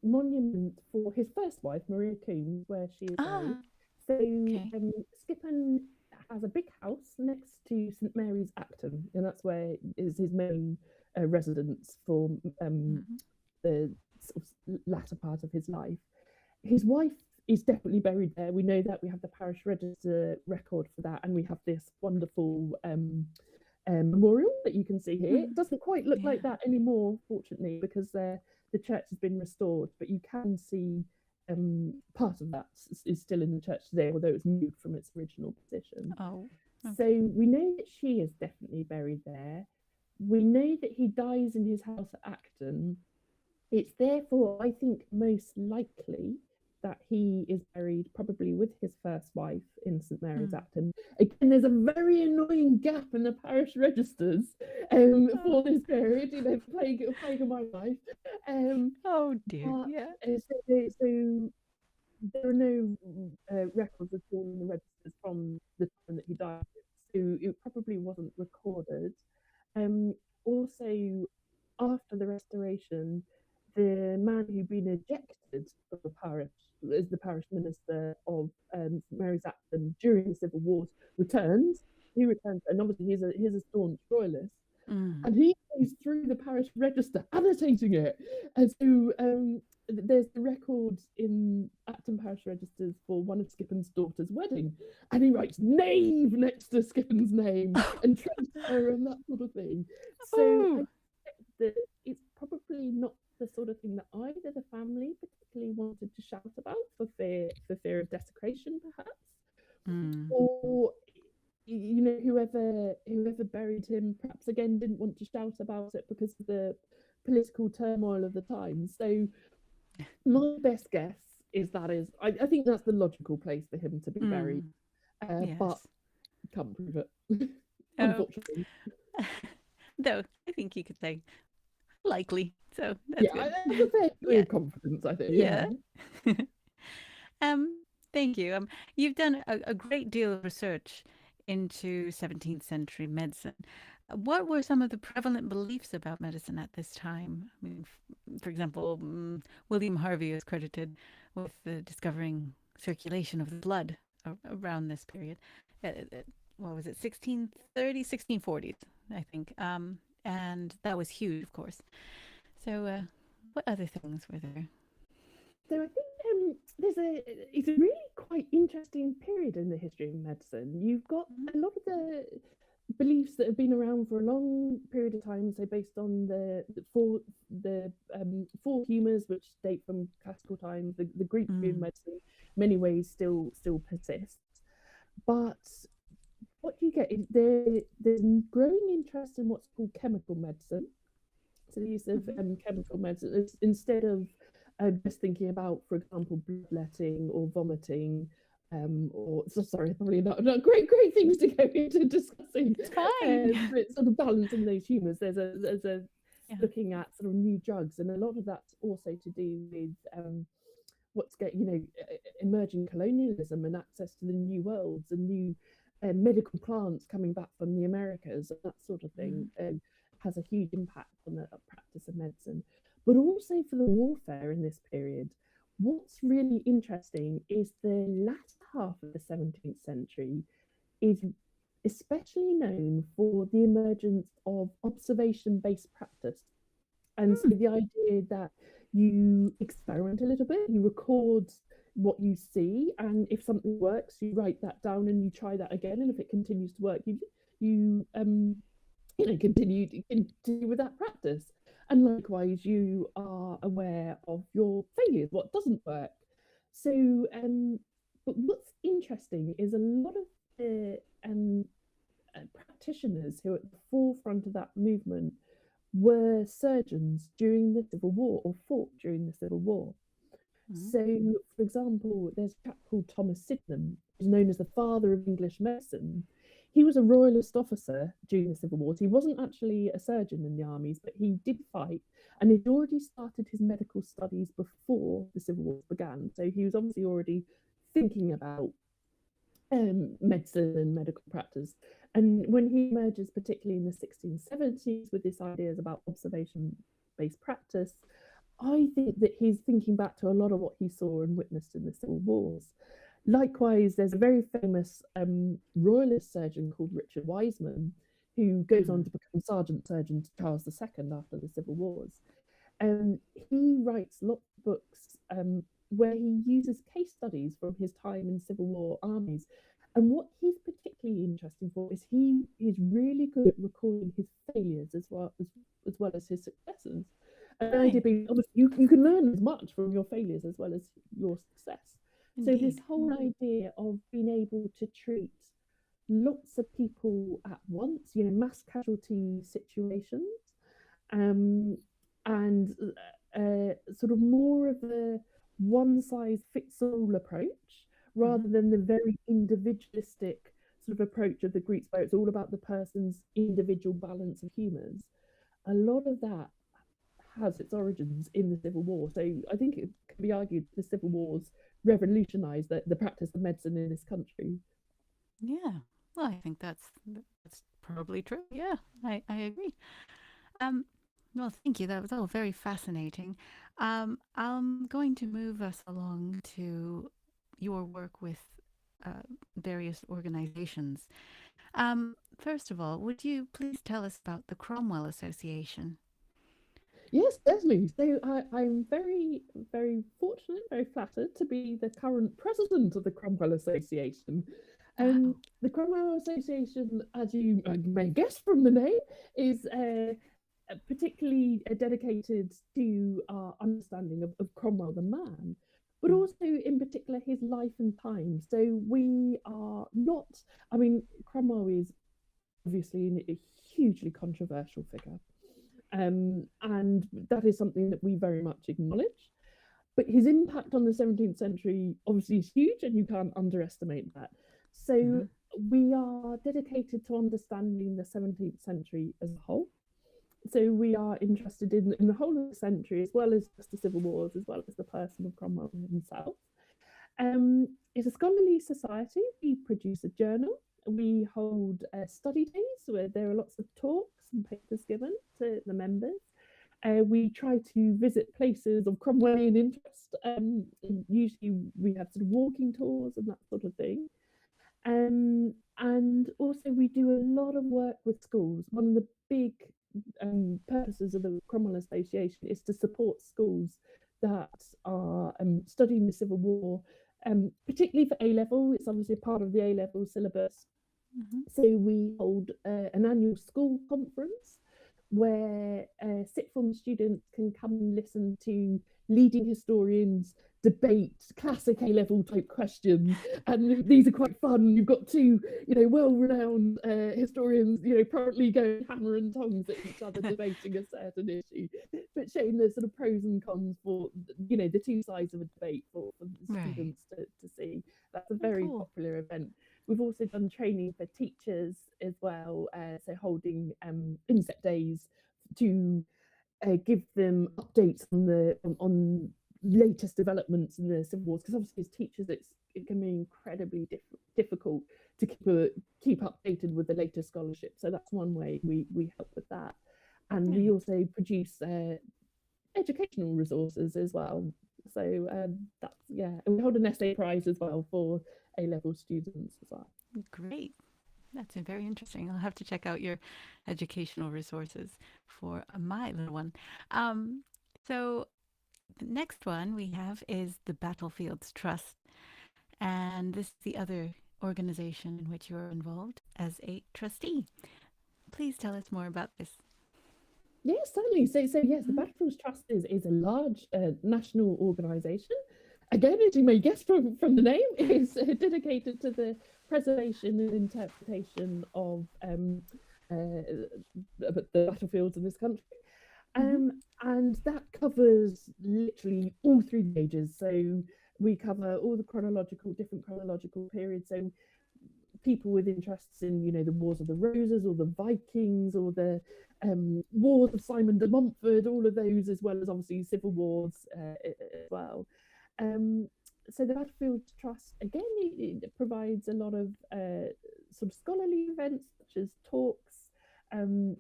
monument for his first wife, Maria Coombs, where she is buried. So Skippon has a big house next to St Mary's, Acton, and that's where is his main residence for the sort of latter part of his life. His wife is definitely buried there. We know that, we have the parish register record for that, and we have this wonderful memorial that you can see here. It doesn't quite look like that anymore, fortunately, because the church has been restored, but you can see part of that is still in the church today, although it's moved from its original position. Oh, okay. So we know that she is definitely buried there. We know that he dies in his house at Acton. It's therefore, I think, most likely that he is buried probably with his first wife in St Mary's Acton. Again, there's a very annoying gap in the parish registers for this period, you know, plague of my life. Oh dear, So there are no records at all in the registers from the time that he died, so it probably wasn't recorded. Also, after the restoration, the man who'd been ejected from the parish as the parish minister of St Mary's Acton during the Civil Wars returns. He returns, and obviously he's a staunch royalist, and he goes through the parish register annotating it. And so there's the record in Acton parish registers for one of Skippon's daughter's wedding, and he writes "knave" next to Skippon's name and traitor and that sort of thing. So I think that it's probably not the sort of thing that either the family particularly wanted to shout about for fear of desecration, perhaps, or you know, whoever buried him perhaps again didn't want to shout about it because of the political turmoil of the time. So my best guess is I think that's the logical place for him to be buried, but can't prove it, unfortunately. Though I think you could say likely. So that's good. That's a fair degree of confidence, I think. Yeah. Thank you. You've done a great deal of research into 17th century medicine. What were some of the prevalent beliefs about medicine at this time? I mean, for example, William Harvey is credited with discovering circulation of the blood around this period. What was it, 1630s, 1640s, I think. And that was huge, of course. So what other things were there? So I think it's a really quite interesting period in the history of medicine. You've got a lot of the beliefs that have been around for a long period of time, so based on the four humours, which date from classical times. The Greek view of medicine, in many ways, still persists. But what you get is there's growing interest in what's called chemical medicine. So the use of chemical medicine instead of just thinking about, for example, bloodletting or vomiting, or sorry, probably not great things to go into discussing. It's fine. But sort of balancing those humours. There's a looking at sort of new drugs, and a lot of that's also to do with emerging colonialism and access to the new worlds and new medical plants coming back from the Americas, and that sort of thing has a huge impact on the practice of medicine. But also for the warfare in this period, what's really interesting is the latter half of the 17th century is especially known for the emergence of observation-based practice. And so the idea that you experiment a little bit, you record what you see, and if something works, you write that down and you try that again, and if it continues to work, you continue with that practice. And likewise, you are aware of your failures, what doesn't work. So, but what's interesting is a lot of the practitioners who are at the forefront of that movement were surgeons during the Civil War, or fought during the Civil War. So, for example, there's a chap called Thomas Sydenham, who's known as the father of English medicine. He was a royalist officer during the Civil Wars. He wasn't actually a surgeon in the armies, but he did fight, and he'd already started his medical studies before the Civil Wars began. So he was obviously already thinking about medicine and medical practice. And when he emerges, particularly in the 1670s, with these ideas about observation-based practice, I think that he's thinking back to a lot of what he saw and witnessed in the Civil Wars. Likewise, there's a very famous royalist surgeon called Richard Wiseman, who goes on to become Sergeant Surgeon to Charles II after the Civil Wars. He writes lots of books where he uses case studies from his time in Civil War armies. And what he's particularly interesting for is he is really good at recalling his failures as well as his successes. And the idea Right. being, obviously, you can learn as much from your failures as well as your success. So this Indeed. whole idea of being able to treat lots of people at once, mass casualty situations, um, and sort of more of a one size fits all approach rather than the very individualistic sort of approach of the Greeks where it's all about the person's individual balance of humours. A lot of that has its origins in the Civil War. So I think it can be argued the Civil Wars revolutionised the practice of medicine in this country. Yeah. Well, I think that's probably true. Yeah, I agree. Um, well, thank you. That was all very fascinating. I'm going to move us along to your work with various organizations. First of all, would you please tell us about the Cromwell Association? Yes, certainly. So I'm very, very fortunate, very flattered to be the current president of the Cromwell Association. Wow. The Cromwell Association, as you may guess from the name, is particularly dedicated to our understanding of Cromwell the man, but Mm. also in particular his life and times. So we are not, I mean, Cromwell is obviously a hugely controversial figure. And that is something that we very much acknowledge. But his impact on the 17th century obviously is huge, and you can't underestimate that. So Mm-hmm. we are dedicated to understanding the 17th century as a whole. So we are interested in the whole of the century, as well as just the civil wars, as well as the person of Cromwell himself. It's a scholarly society. We produce a journal. We hold study days where there are lots of talks and papers given to the members. We try to visit places of Cromwellian interest. Usually we have sort of walking tours and that sort of thing. And also we do a lot of work with schools. One of the big purposes of the Cromwell Association is to support schools that are studying the Civil War, particularly for A level. It's obviously part of the A level syllabus. Mm-hmm. So we hold an annual school conference where sixth form students can come and listen to leading historians debate classic A-level type questions, and these are quite fun. You've got two, well-renowned historians, probably going hammer and tongs at each other debating a certain issue, but showing the sort of pros and cons for, the two sides of a debate for the Right. students to see. That's a Oh, very cool. popular event. We've also done training for teachers as well, so holding inset days to give them updates on the on latest developments in the civil wars, because obviously as teachers it can be incredibly difficult to keep updated with the latest scholarship. So that's one way we help with that, and we Right. also produce educational resources as well. So that's, yeah, and we hold an essay prize as well for A-level students as well. Great. That's very interesting. I'll have to check out your educational resources for my little one. Um, so the next one we have is the Battlefields Trust, and this is the other organization in which you're involved as a trustee. Please tell us more about this. Yes, certainly. So yes, the Mhm. Battlefields Trust is a large national organisation. Again, as you may guess from the name, is dedicated to the preservation and interpretation of the battlefields in this country. Mhm. And that covers literally all through the ages. So we cover all the different chronological periods. So people with interests in, the Wars of the Roses or the Vikings or the Wars of Simon de Montfort, all of those, as well as obviously civil wars as well. Um, so the Battlefield Trust, again, it provides a lot of sort of scholarly events such as talks,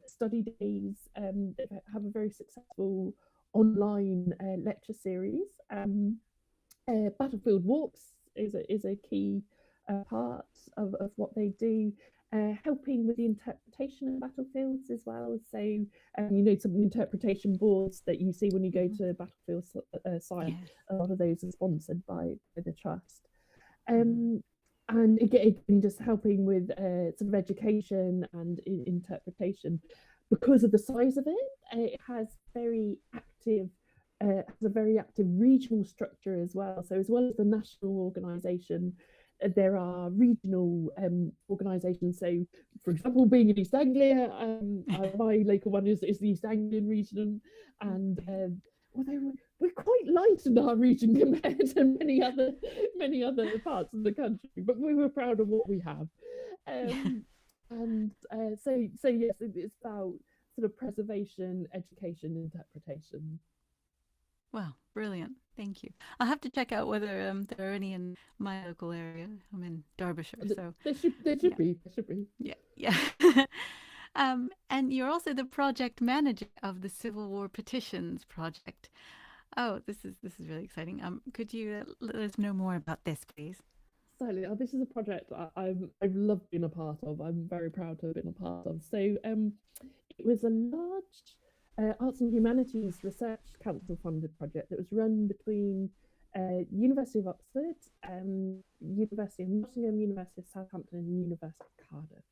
study days. They have a very successful online lecture series. Battlefield walks is a key part of what they do. helping with the interpretation of battlefields as well. So, some interpretation boards that you see when you go to a battlefield site, Yes. a lot of those are sponsored by the Trust. And again, just helping with sort of education and interpretation. Because of the size of it, it has a very active regional structure as well. So as well as the national organisation, there are regional organisations. So, for example, being in East Anglia, my local one is the East Anglian region, and although we're quite light in our region compared to many other parts of the country, but we were proud of what we have. So yes, it's about sort of preservation, education, interpretation. Wow, brilliant. Thank you. I'll have to check out whether there are any in my local area. I'm in Derbyshire, so There should be. yeah, yeah. And you're also the project manager of the Civil War Petitions Project. Oh, this is really exciting. Could you let us know more about this, please? Certainly, this is a project I've loved being a part of. I'm very proud to have been a part of. So, it was a large Arts and Humanities Research Council funded project that was run between University of Oxford, University of Nottingham, University of Southampton, and University of Cardiff.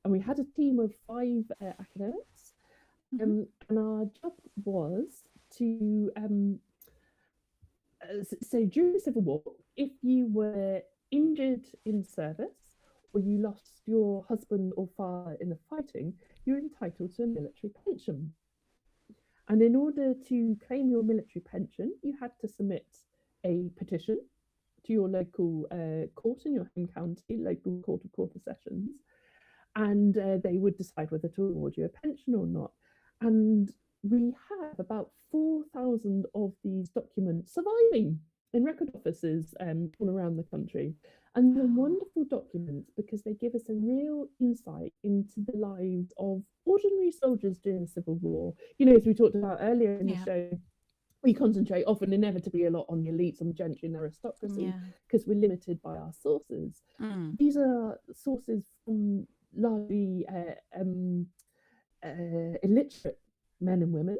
And we had a team of 5 academics, and our job was to so during the Civil War, if you were injured in service or you lost your husband or father in the fighting, you're entitled to a military pension. And in order to claim your military pension, you had to submit a petition to your local court in your home county, local court of quarter sessions, and they would decide whether to award you a pension or not. And we have about 4,000 of these documents surviving in record offices all around the country. And they're wonderful documents because they give us a real insight into the lives of ordinary soldiers during the Civil War. As we talked about earlier in the show, we concentrate often inevitably a lot on the elites, on the gentry and aristocracy, because we're limited by our sources. These are sources from largely illiterate men and women.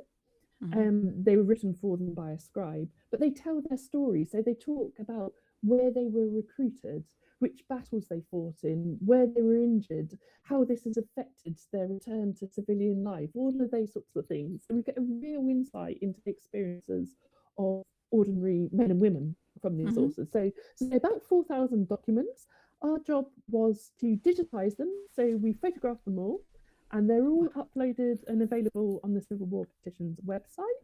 They were written for them by a scribe, but they tell their story. So they talk about where they were recruited, which battles they fought in, where they were injured, how this has affected their return to civilian life, all of those sorts of things. So we get a real insight into the experiences of ordinary men and women from these sources. So about 4,000 documents. Our job was to digitize them. So we photographed them all, and they're all uploaded and available on the Civil War Petitions website,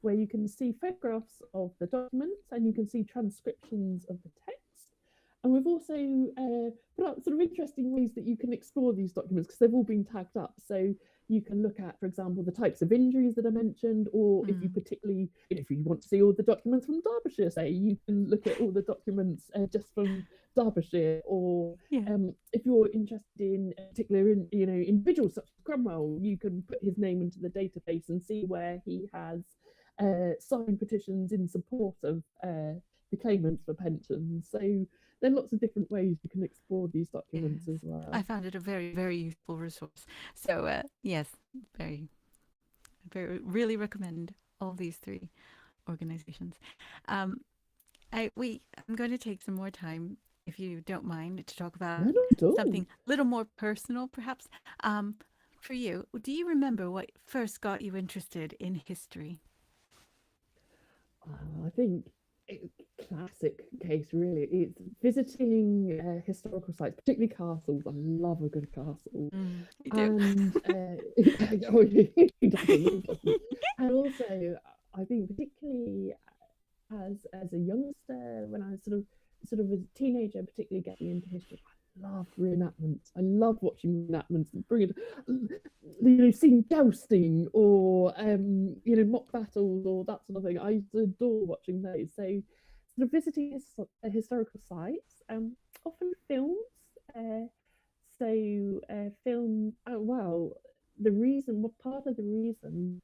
where you can see photographs of the documents and you can see transcriptions of the text. And we've also put up sort of interesting ways that you can explore these documents because they've all been tagged up. So you can look at, for example, the types of injuries that are mentioned, or if you particularly, if you want to see all the documents from Derbyshire, say, you can look at all the documents just from Derbyshire, or if you're interested in particular, individuals such as Cromwell, you can put his name into the database and see where he has signed petitions in support of the claimants for pensions. So there are lots of different ways you can explore these documents as well. I found it a very, very useful resource. So yes, really recommend all these 3 organizations. I'm going to take some more time, if you don't mind, to talk about something a little more personal, perhaps. For you, do you remember what first got you interested in history? I think classic case, really. It's visiting historical sites, particularly castles. I love a good castle. And and also, I think particularly as a youngster, when I was sort of a teenager, particularly getting into history, I loved reenactments. I loved watching reenactments, seeing jousting or mock battles or that sort of thing. I used to adore watching those. So sort of visiting historical sites, often films. Film. Oh wow! Part of the reason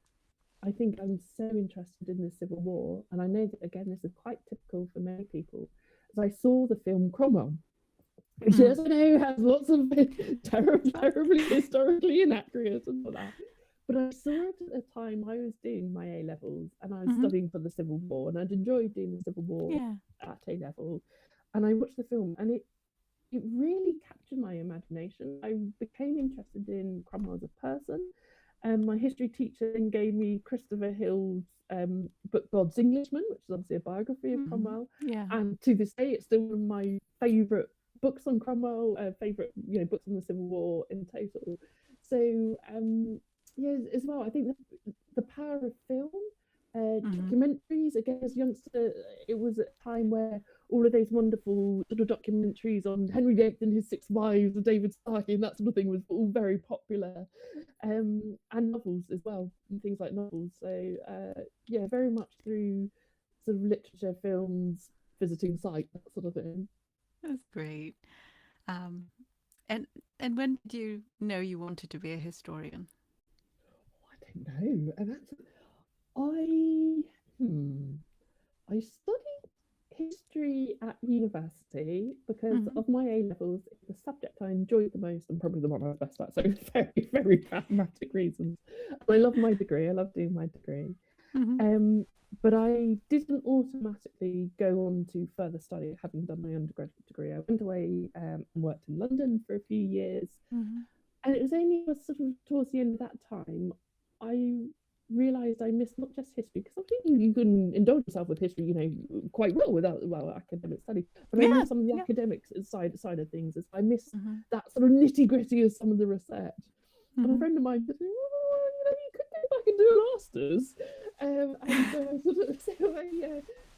I think I'm so interested in the Civil War, and I know that again this is quite typical for many people, is I saw the film Cromwell. Yes, I know, has lots of terribly historically inaccurate and all that. But I saw it at the time I was doing my A levels and I was Mm-hmm. studying for the Civil War, and I'd enjoyed doing the Civil War Yeah. at A level. And I watched the film, and it really captured my imagination. I became interested in Cromwell as a person. And my history teacher then gave me Christopher Hill's book God's Englishman, which is obviously a biography of Cromwell. Yeah. And to this day, it's still one of my favourite books on Cromwell, favourite books on the Civil War in total. So yeah, as well, I think the power of film, documentaries. Again, as a youngster, it was at a time where all of those wonderful little documentaries on Henry VIII and his 6 wives, and David Starkey, and that sort of thing was all very popular. And novels as well, and things like novels. So yeah, very much through sort of literature, films, visiting sites, that sort of thing. That's great. Um, and when did you know you wanted to be a historian? I don't know, and that's I I studied history at university because of my A levels. It's the subject I enjoyed the most and probably the one I was best at. So very, very pragmatic reasons. And I love my degree. I love doing my degree. But I didn't automatically go on to further study, having done my undergraduate degree. I went away and worked in London for a few years. And it was only sort of towards the end of that time I realised I missed not just history, because I think you can indulge yourself with history, quite well without academic study. But I missed some of the academics side of things. I missed that sort of nitty gritty of some of the research. And a friend of mine said, you could go back and do a master's.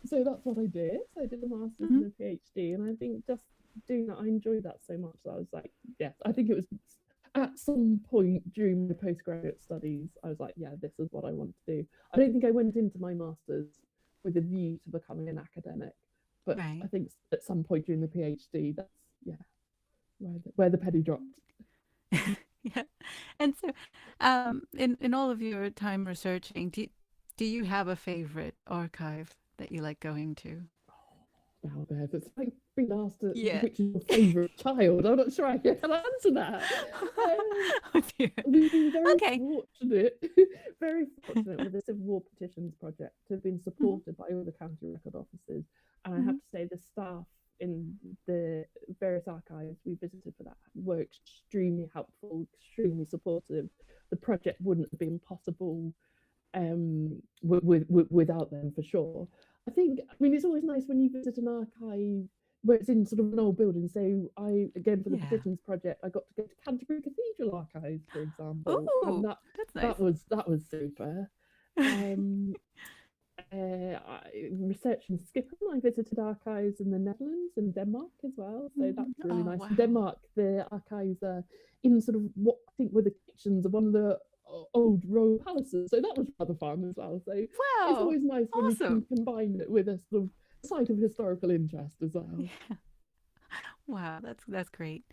So that's what I did. So I did a master's and a PhD, and I think just doing that, I enjoyed that so much that I was like, yeah, I think it was at some point during my postgraduate studies, I was like, yeah, this is what I want to do. I don't think I went into my master's with a view to becoming an academic, but I think at some point during the PhD, that's where the penny dropped. Yeah. And so in all of your time researching, do you have a favorite archive that you like going to? Now there, it's like being asked which is your favourite child. I'm not sure I can answer that. We've been very fortunate with the Civil War Petitions Project to have been supported by all the county record officers. And I have to say the staff in the various archives we visited for that were extremely helpful, extremely supportive. The project wouldn't have been possible without them, for sure. I mean, it's always nice when you visit an archive where it's in sort of an old building. So again, for the Petitions Project, I got to go to Canterbury Cathedral archives, for example. Oh, that's nice. That was super. Researching Skippon, I visited archives in the Netherlands and Denmark as well. So that's really nice. Wow. Denmark, the archives are in sort of what I think were the kitchens of one of the old royal palaces, so that was rather fun as well. So it's always nice when you can combine it with a sort of site of historical interest as well. Yeah. Wow, that's great.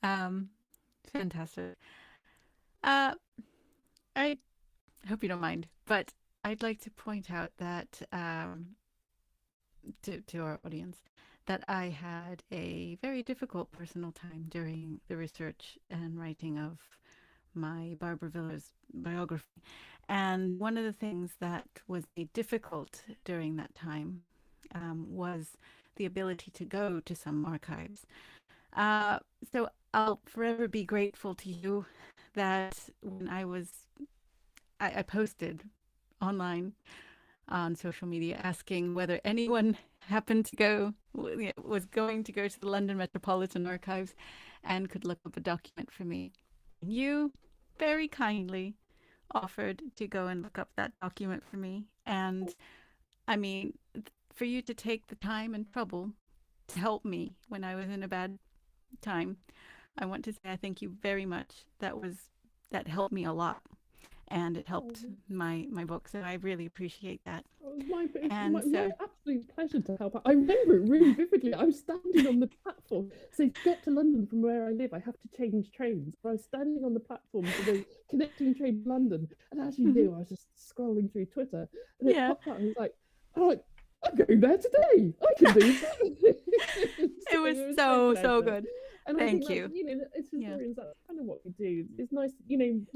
Fantastic. I hope you don't mind, but I'd like to point out that to our audience that I had a very difficult personal time during the research and writing of my Barbara Villiers biography. And one of the things that was difficult during that time was the ability to go to some archives. So I'll forever be grateful to you that when I posted online on social media asking whether anyone happened to was going to go to the London Metropolitan Archives and could look up a document for me. You very kindly offered to go and look up that document for me. And I mean, for you to take the time and trouble to help me when I was in a bad time, I want to say I thank you very much. That helped me a lot. And it helped my book, so I really appreciate that. My absolute pleasure to help out. I remember it really vividly. I was standing on the platform. So to get to London from where I live, I have to change trains. But I was standing on the platform for the connecting train to London. And as you do, I was just scrolling through Twitter. And it popped out and I was like, I'm going there today. I can do that. It was so good. And I think Thank that's, you. as Yeah. historians, that's kind of what we do. It's nice,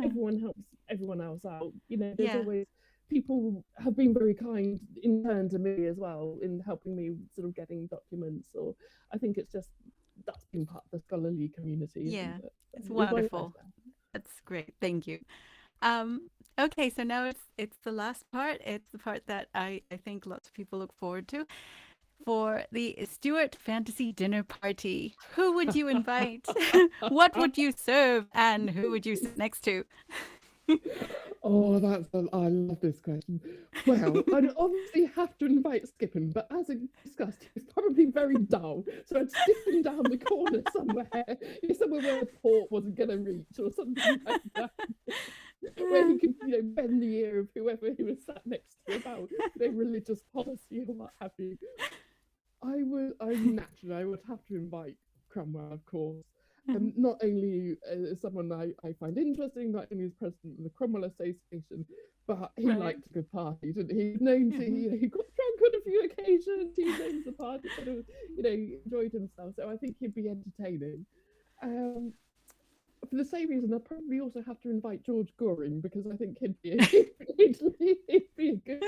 everyone helps everyone else out. There's Yeah. always people have been very kind in turn to me as well in helping me sort of getting documents. Or I think it's just that's been part of the scholarly community, Yeah. isn't it? It's It's my best wonderful. That's great. Thank you. Okay, so now it's the last part. It's the part that I think lots of people look forward to. For the Stuart Fantasy Dinner Party, who would you invite? What would you serve? And who would you sit next to? Oh, I love this question. Well, I'd obviously have to invite Skippon, but as discussed, he's probably very dull. So I'd stick him down the corner somewhere, somewhere where the port wasn't going to reach or something like that, where he could, bend the ear of whoever he was sat next to about religious policy or what have you. I would have to invite Cromwell, of course. And not only someone I find interesting, not only as president of the Cromwell Association, but he liked a good party, didn't he? He's known to, he got drunk on a few occasions, he names the party, sort of, enjoyed himself. So I think he'd be entertaining. For the same reason, I'll probably also have to invite George Goring because I think he'd be he'd be a good,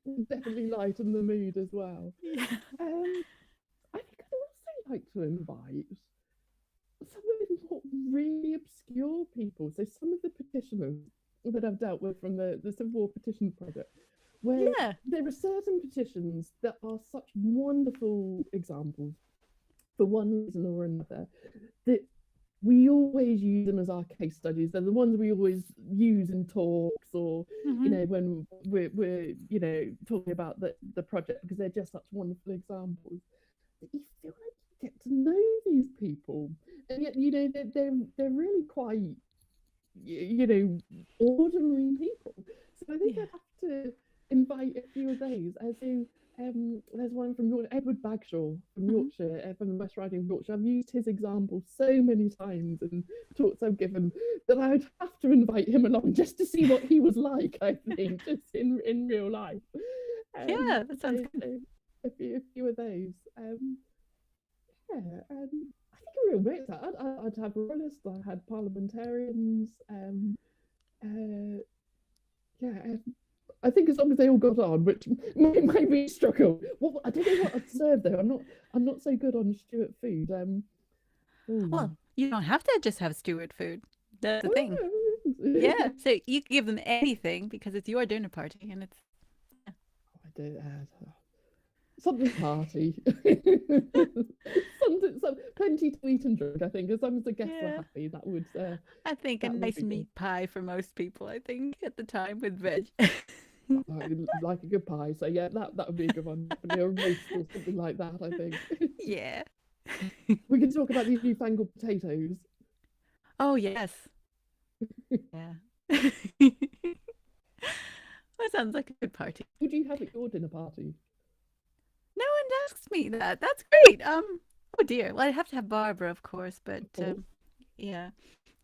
he'd definitely lighten the mood as well. I think I'd also like to invite some of the more really obscure people. So some of the petitioners that I've dealt with from the Civil War Petition Project, where there are certain petitions that are such wonderful examples for one reason or another that we always use them as our case studies. They're the ones we always use in talks or, when we're talking about the project because they're just such wonderful examples. But you feel like you get to know these people. And yet, they're really quite, ordinary people. So I think I'd have to invite a few of those. There's one from Edward Bagshaw from Yorkshire, from the West Riding of Yorkshire. I've used his example so many times in talks I've given that I would have to invite him along just to see what he was like, I think, just in real life. Yeah, that sounds good. A few of those. I think a real mix. I'd have royalists, I had parliamentarians. I think as long as they all got on, which might be a struggle. I don't know what I'd serve though. I'm not so good on Stuart food. Well, you don't have to just have Stuart food. That's the thing. Yeah, so you can give them anything because it's your dinner party and it's. I don't something hearty. Plenty to eat and drink, I think. As long as the guests are happy, that would. I think a nice meat pie for most people, I think, at the time with veg. I like a good pie, so yeah, that would be a good one. A roast or something like that, I think. Yeah. We can talk about these newfangled potatoes. Oh, yes. Yeah. That sounds like a good party. Who do you have at your dinner party? No one asks me that. That's great. Oh dear. Well, I'd have to have Barbara, of course, but yeah.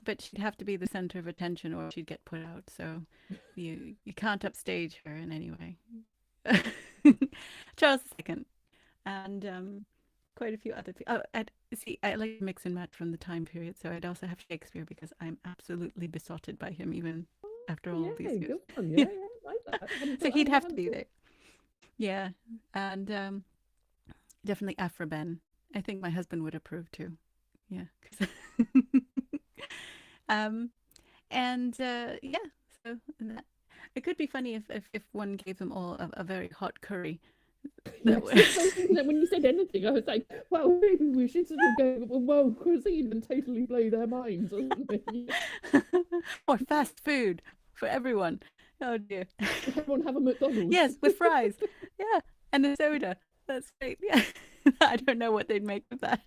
But she'd have to be the center of attention or she'd get put out. So you can't upstage her in any way. Charles II and quite a few other people. Oh, I like to mix and match from the time period. So I'd also have Shakespeare because I'm absolutely besotted by him even after all these years. Good one. Yeah, like that. So he'd have to be there. Yeah, and definitely Afro-Ben. I think my husband would approve too. Yeah. Yeah. So that, it could be funny if one gave them all a very hot curry. Yes, when you said anything, I was like, well, maybe we should sort of go world cuisine and totally blow their minds, wasn't it? Or fast food for everyone. Oh dear. Everyone have a McDonald's. Yes, with fries. Yeah, and a soda. That's great. Yeah. I don't know what they'd make of that.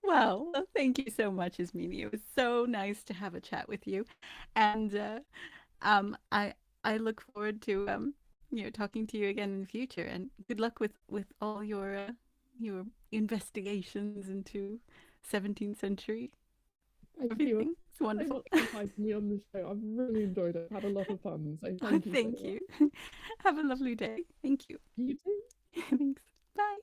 Wow. Well, thank you so much, Ismini. It was so nice to have a chat with you. And I look forward to talking to you again in the future. And good luck with all your investigations into 17th century. Everything. It's wonderful. Thanks for inviting me on the show. I've really enjoyed it. I've had a lot of fun. So thank you. Have a lovely day. Thank you. You too. Thanks. Bye.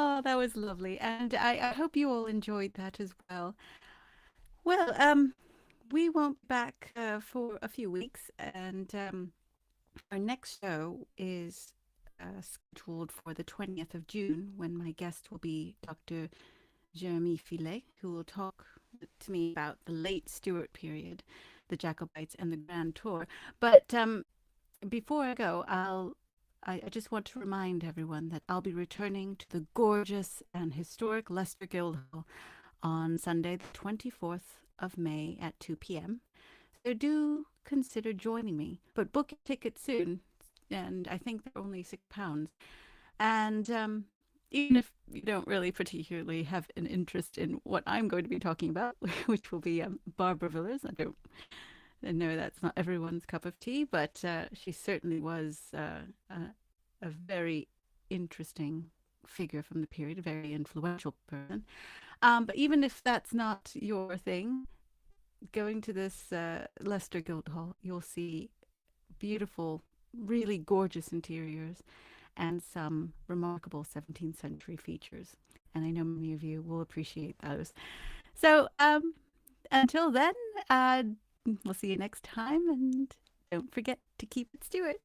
Oh, that was lovely. And I hope you all enjoyed that as well. Well, we won't be back for a few weeks, and our next show is scheduled for the 20th of June, when my guest will be Dr. Jeremy Filet, who will talk to me about the late Stuart period, the Jacobites, and the Grand Tour. But before I go, I just want to remind everyone that I'll be returning to the gorgeous and historic Leicester Guildhall on Sunday, the 24th of May at 2 p.m. So do consider joining me, but book a ticket soon, and I think they're only £6. And even if you don't really particularly have an interest in what I'm going to be talking about, which will be Barbara Villiers, I know that's not everyone's cup of tea, but she certainly was a very interesting figure from the period, a very influential person. But even if that's not your thing, going to this Leicester Guildhall, you'll see beautiful, really gorgeous interiors and some remarkable 17th century features. And I know many of you will appreciate those. So until then, we'll see you next time, and don't forget to keep it Stuart.